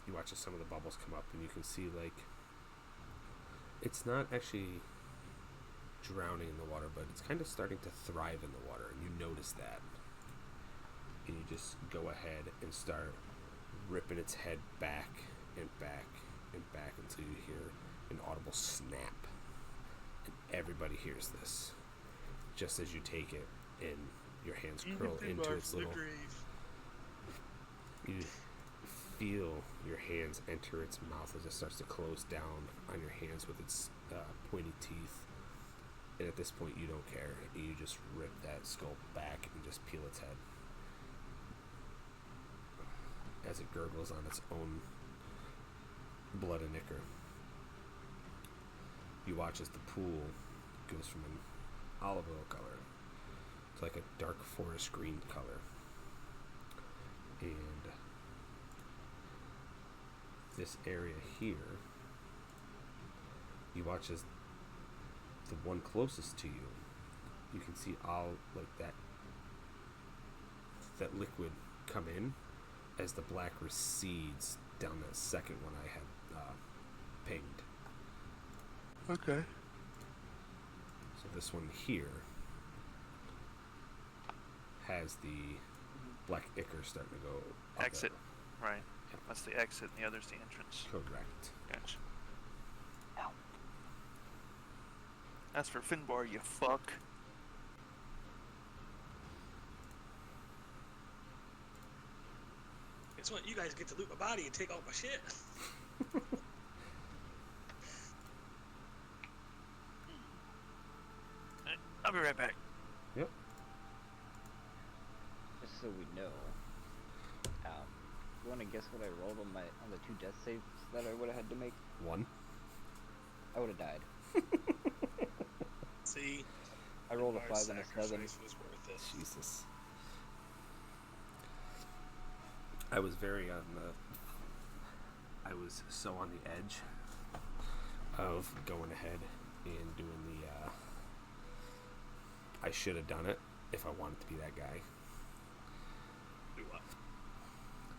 you watch as some of the bubbles come up, and you can see, like, it's not actually drowning in the water, but it's kind of starting to thrive in the water, and you notice that. And you just go ahead and start ripping its head back and back and back until you hear an audible snap. And everybody hears this. Just as you take it, and your hands curl into its little. You feel your hands enter its mouth as it starts to close down on your hands with its pointy teeth. And at this point, you don't care. You just rip that skull back and just peel its head as it gurgles on its own blood and ichor. You watch as the pool goes from an olive oil color to like a dark forest green color. And this area here, you watch as the one closest to you, you can see all like that liquid come in as the black recedes down that second one I had pinged. Okay. So this one here has the black ichor starting to go up Exit. there. Right. That's the exit, and the other's the entrance. Correct. Gotcha. Ow. That's for Finbar, you fuck. Guess what? You guys get to loot my body and take all my shit. I'll be right back. Yep. Just so we know. You want to guess what I rolled on the 2 death saves that I would have had to make? 1. I would have died. See? I rolled a Our 5 and a 7. sacrifice was worth it. Jesus. I was I was so on the edge of going ahead and doing the, I should have done it if I wanted to be that guy. Do what?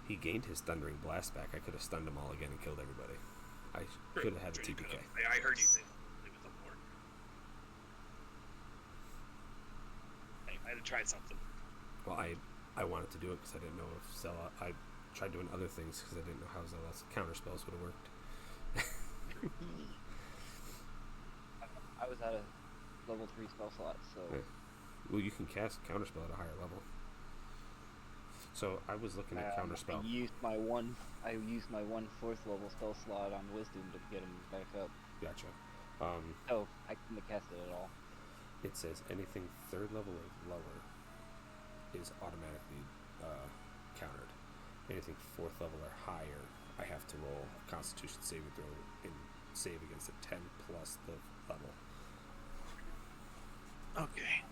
He gained his Thundering Blast back. I could have stunned them all again and killed everybody. I could have had a Sure you TPK. could've. I heard you say leave it up more. Hey, I had to try something. Well, I wanted to do it because I didn't know if Zella... I tried doing other things because I didn't know how Zella's counter spells would have worked. I was at a level 3 spell slot, so... Yeah. Well, you can cast counterspell at a higher level. So I was looking at counterspell. I used my one 4th level spell slot on Wisdom to get him back up. Gotcha. Oh, I couldn't have cast it at all. It says anything 3rd level or lower is automatically countered. Anything 4th level or higher, I have to roll a Constitution saving throw and save against a 10 plus the level. Okay.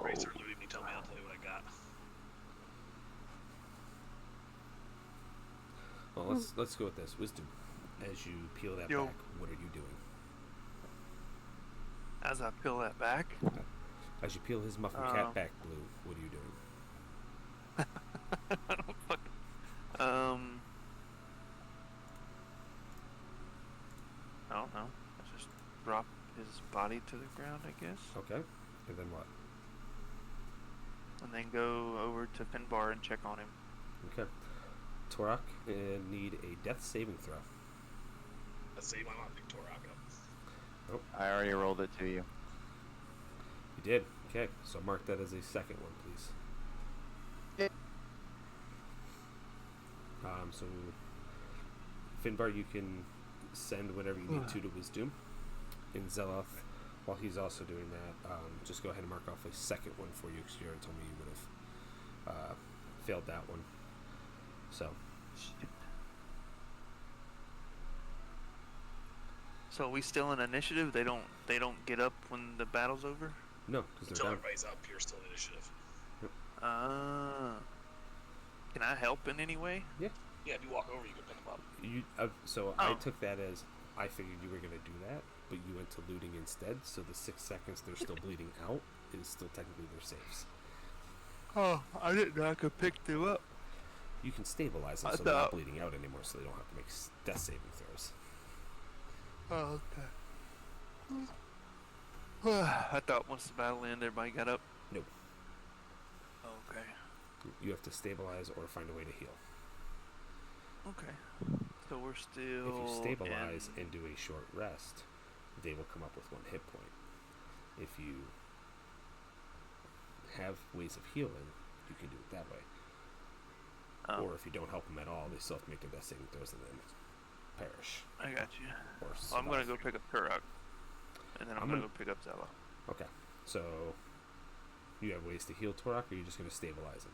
Ray start looting me, tell me, I'll tell you what I got. Well, let's go with this. Wisdom. As you peel that Yo. back, what are you doing? As I peel that back, As you peel his muffin cap back, Blue, what are you doing? I don't fuck. I don't know. I just drop his body to the ground, I guess, Okay. And then what? and then go over to Finbar and check on him. Okay. Torok, need a death saving throw. Let's see, my mom picked Torok up. I already rolled it to you. You did? Okay. So mark that as a second one, please. So, Finbar, you can send whatever you need to Wisdom. And Zeloth, while he's also doing that, just go ahead and mark off a second one for you, because you already told me you would have failed that one. So, So are we still in initiative? They don't get up when the battle's over? no, because Until they're down. everybody's up, you're still in initiative. Can I help in any way? Yeah, if you walk over, you can pick them up. I Oh. took that as I figured you were going to do that, but you went to looting instead, so the 6 seconds they're still bleeding out is still technically their saves. Oh, I didn't know I could pick them up. You can stabilize them I so they're not thought- bleeding out anymore, so they don't have to make death saving throws. Oh, okay. I thought once the battle ended, everybody got up. Nope. Okay. You have to stabilize or find a way to heal. Okay. So we're still. If you stabilize in... and do a short rest, they will come up with 1 hit point. If you have ways of healing, you can do it that way. Oh, Or if you don't help them at all, they still have to make their death saving throws and then perish. I got you. Or Well, I'm gonna survive. go pick up Turok, and then I'm gonna go pick up Zella. Okay, so you have ways to heal Torok, or are you just going to stabilize him?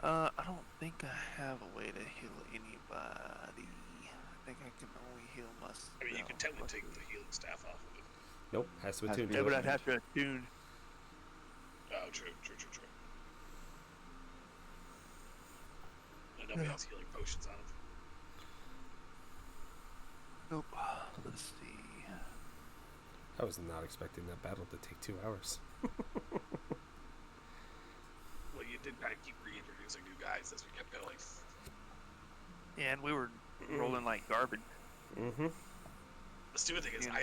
I don't think I have a way to heal anybody. I think I can only heal myself. I mean, you can technically take the healing staff off of it. Nope, has to Has to attune be to Yeah, but it. I'd have to attune. Oh, true. And nobody has healing potions on him. Nope. Let's see. I was not expecting that battle to take 2 hours. Well, you did kind of keep reintroducing new guys as we kept going. Yeah, and we were rolling like garbage. Mm-hmm. The stupid thing is, Yeah. I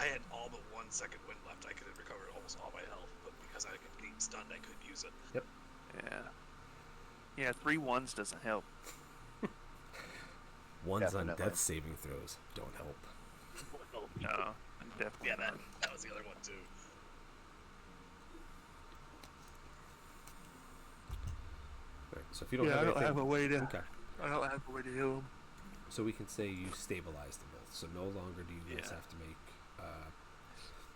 had all but 1 second wind left. I could have recovered almost all my health, but because I could get stunned, I couldn't use it. Yeah. Yeah, 3 1s doesn't help. Ones on Definitely. death saving throws don't help. No, definitely Yeah, not. that was the other one too. Right, so if you don't Yeah, have I don't anything, have a way to. okay. I don't have a way to heal him. So we can say you stabilize them both. So no longer do you guys Yeah. have to make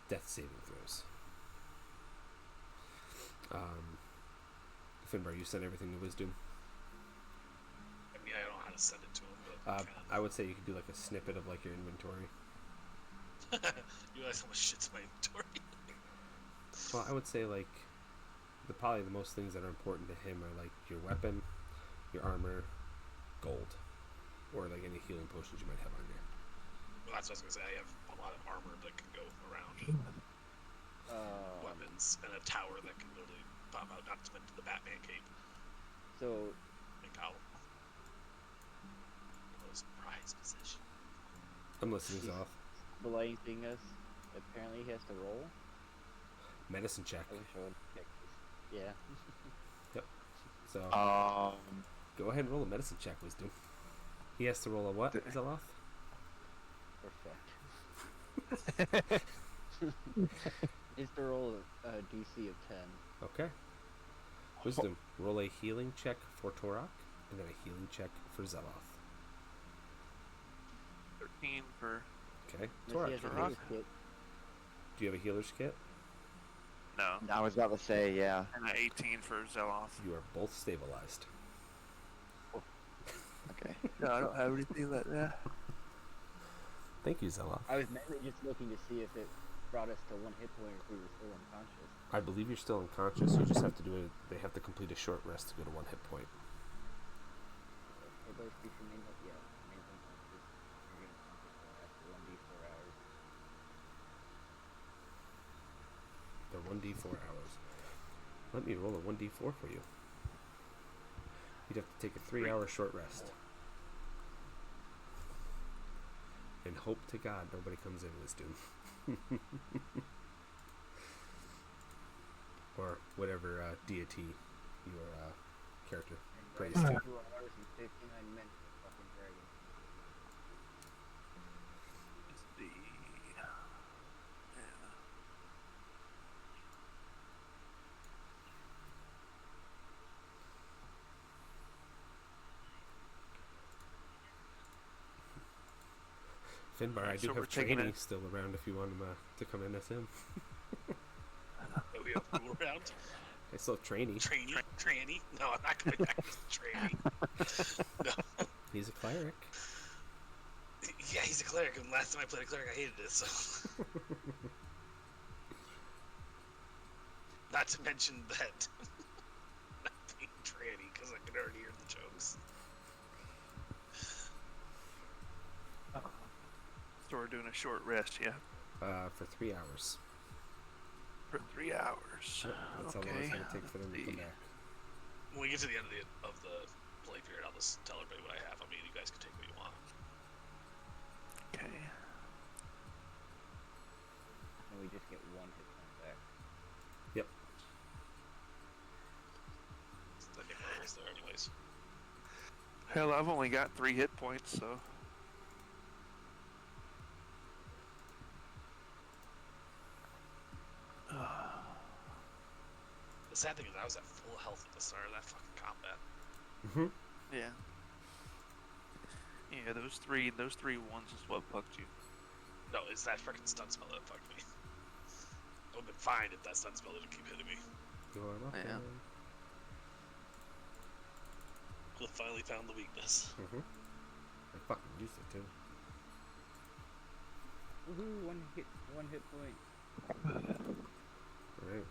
death saving throws. Finbar, you sent everything to Wisdom. I mean, I don't know how to send it to him, but I would say you could do like a snippet of like your inventory. you realize how much shit's in my inventory. Well, I would say like probably the most things that are important to him are like your weapon, your armor, gold, or like any healing potions you might have on you. Well, that's what I was gonna say. I have a lot of armor that can go around, weapons, and a tower that can literally pop out. Not to mention the Batman cape So and cowl. Those prized possession. I'm listening, Zoth. blasting us. Apparently he has to roll. Medicine check. I wish I would pick this. Yeah. So go ahead and roll a medicine check, Wisdom. He has to roll a what, Zeloth? Perfect. Is to roll a DC of 10. Okay. Wisdom, roll a healing check for Torok, and then a healing check for Zeloth. 13 for. Okay. Unless he Torok, has a Torok. healer's kit. do you have a healer's kit? No. I was about to say, yeah. And an 18 for Zeloth. You are both stabilized. Okay. No, I don't have anything like that. Thank you, Zeloth. I was mainly just looking to see if it brought us to 1 hit point or if we were still unconscious. I believe you're still unconscious. You just have to do it. They have to complete a short rest to go to 1 hit point. It goes through main health, yeah. Main unconscious. You're getting unconscious after 1d4 hours. They're 1d4 hours. Let me roll a 1d4 for you. You'd have to take a 3-hour short rest. And hope to God nobody comes in, Wisdom. Or whatever deity your character prays to. 2 hours and 59 minutes of fucking dragon. It's the. Yeah. Finbar, I do So we're have taking training it- still around if you want him to come in as him. That we have to go around. I still have training. Tranny? No, I'm not coming back as tranny. No. He's a cleric. Yeah, he's a cleric, and last time I played a cleric, I hated it, so. Not to mention that. Not being tranny, because I can already hear the jokes. So we're doing a short rest, yeah? For 3 hours. For 3 hours. That's how long it's going to take for them to come back. When we get to the end of the play period, I'll just tell everybody what I have. I mean, you guys can take what you want. Okay. And we just get 1 hit point back. Yep. I think we're almost there anyways. I Hell, I've only got 3 hit points, so. The sad thing is, I was at full health at the start of that fucking combat. Mm-hmm. Yeah. Yeah, those three ones is what fucked you. No, it's that freaking stun spell that fucked me. I would've been fine if that stun spell didn't keep hitting me. Yeah. Cliff finally found the weakness. Mm-hmm. I fucking used it too. Woohoo! One hit point. Alright.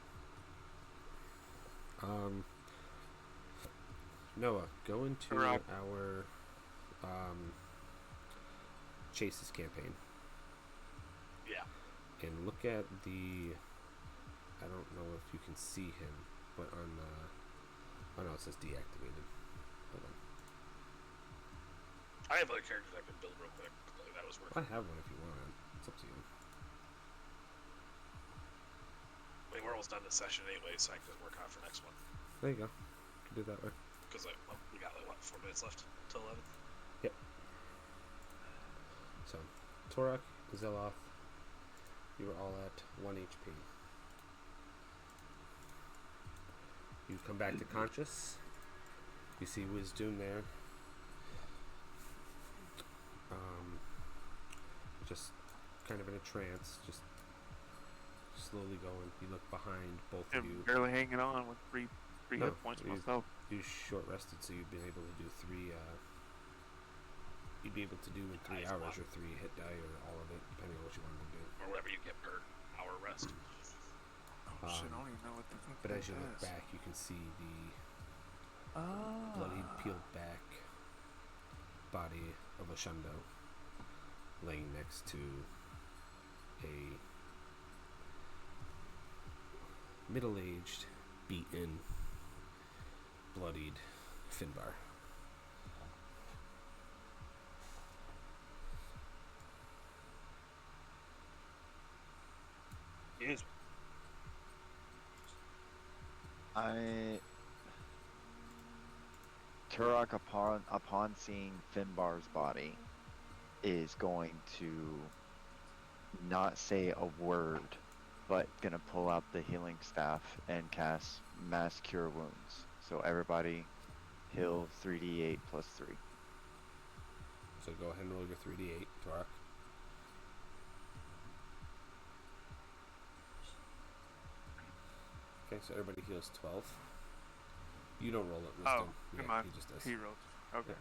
Noah, go into Rock. our Chase's campaign Yeah. and look at the. I don't know if you can see him, but on the. Oh no, it says deactivated. Hold on. I have other characters I can build real quick. Like, that was working. I have one if you want. It's up to you. I mean, we're almost done this session anyway, so I can just work on it for next one. There you go. You can do it that way. Because we got like, what, 4 minutes left till 11? Yep. So, Torak, Zeloth, you were all at 1 HP. You come back to conscious. You see Wisdom there. Just kind of in a trance, just slowly going. You look behind both of you. I'm barely hanging on with three No, hit points you- myself. You short rested, so you've been able to do 3. You'd be able to do in 3 Nice hours one. or 3 hit die or all of it, depending on what you wanted to do. Or whatever you get per hour rest. Oh shit, I don't even know what the fuck But that as you look is. back, you can see the Ah. bloodied, peeled back body of Oshundo laying next to a middle-aged, beaten, bloodied Finbar. Yes. Turok, upon seeing Finbar's body, is going to not say a word, but gonna pull out the healing staff and cast Mass Cure Wounds. So everybody heal 3d8 plus 3. So go ahead and roll your 3d8, Torak. Okay, so everybody heals 12. You don't roll it, Oh, Wisdom. am Yeah, I? he just does. He rolled. Okay.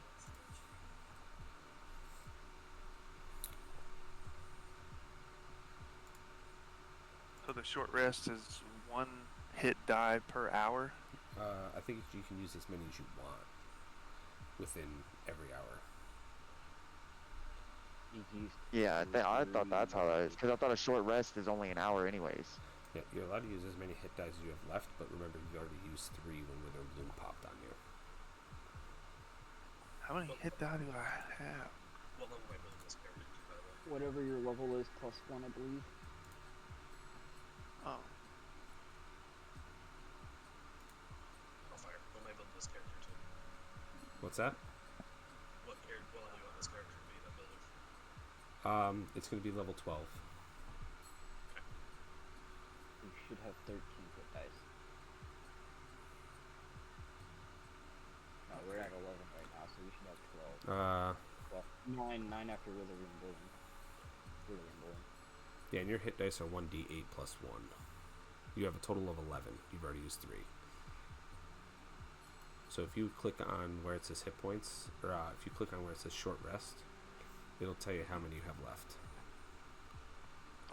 So the short rest is 1 hit die per hour. I think you can use as many as you want within every hour. Yeah, I thought that's how that is, because I thought a short rest is only an hour anyways. Yeah, you're allowed to use as many hit dice as you have left, but remember you already used 3 when Wither Bloom popped on you. How many hit die do I have? What level am I building this character to, by the way? Whatever your level is plus 1, I believe. Oh, Oh, fire. What am I building this character to? What's that? What level do you want this character to be that building? It's going to be level 12. You should have 13 hit dice. No, we're at 11 right now, so we should have 12. Well, 9 after Withering Bloom. Withering Bloom. Yeah, and your hit dice are 1d8 plus 1. You have a total of 11. You've already used 3. So if you click on where it says hit points, or if you click on where it says short rest, it'll tell you how many you have left.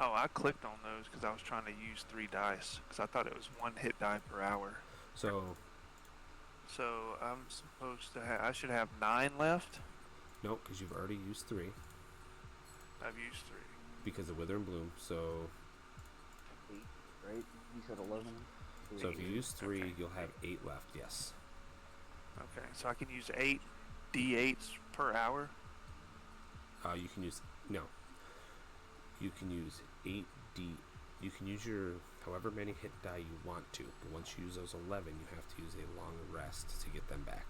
oh, I clicked on those because I was trying to use 3 dice because I thought it was 1 hit die per hour. So, So I'm supposed to I should have 9 left. no, because you've already used 3 I've used 3. because of Wither and Bloom. So 8, right? You said 11? if you use 3, Okay. you'll have 8 left, yes. Okay, so I can use 8 d8s per hour. You can use, no. You can use 8d, you can use your however many hit die you want to, but once you use those 11, you have to use a long rest to get them back.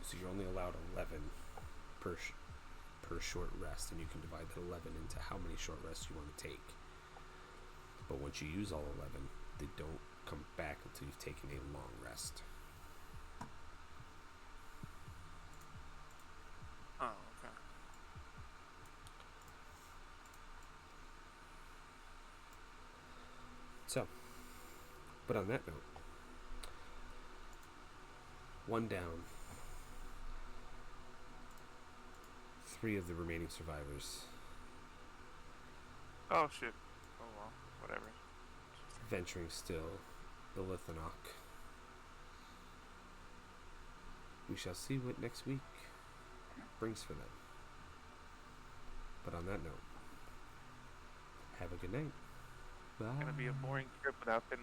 So you're only allowed 11 per short rest, and you can divide that 11 into how many short rests you want to take. But once you use all 11, they don't come back until you've taken a long rest. Oh, okay. So, but on that note, one down. 3 of the remaining survivors Oh shit. Oh well, whatever. venturing still Ilithanok. We shall see what next week brings for them. But on that note, have a good night. Bye. Gonna be a boring trip without Finn.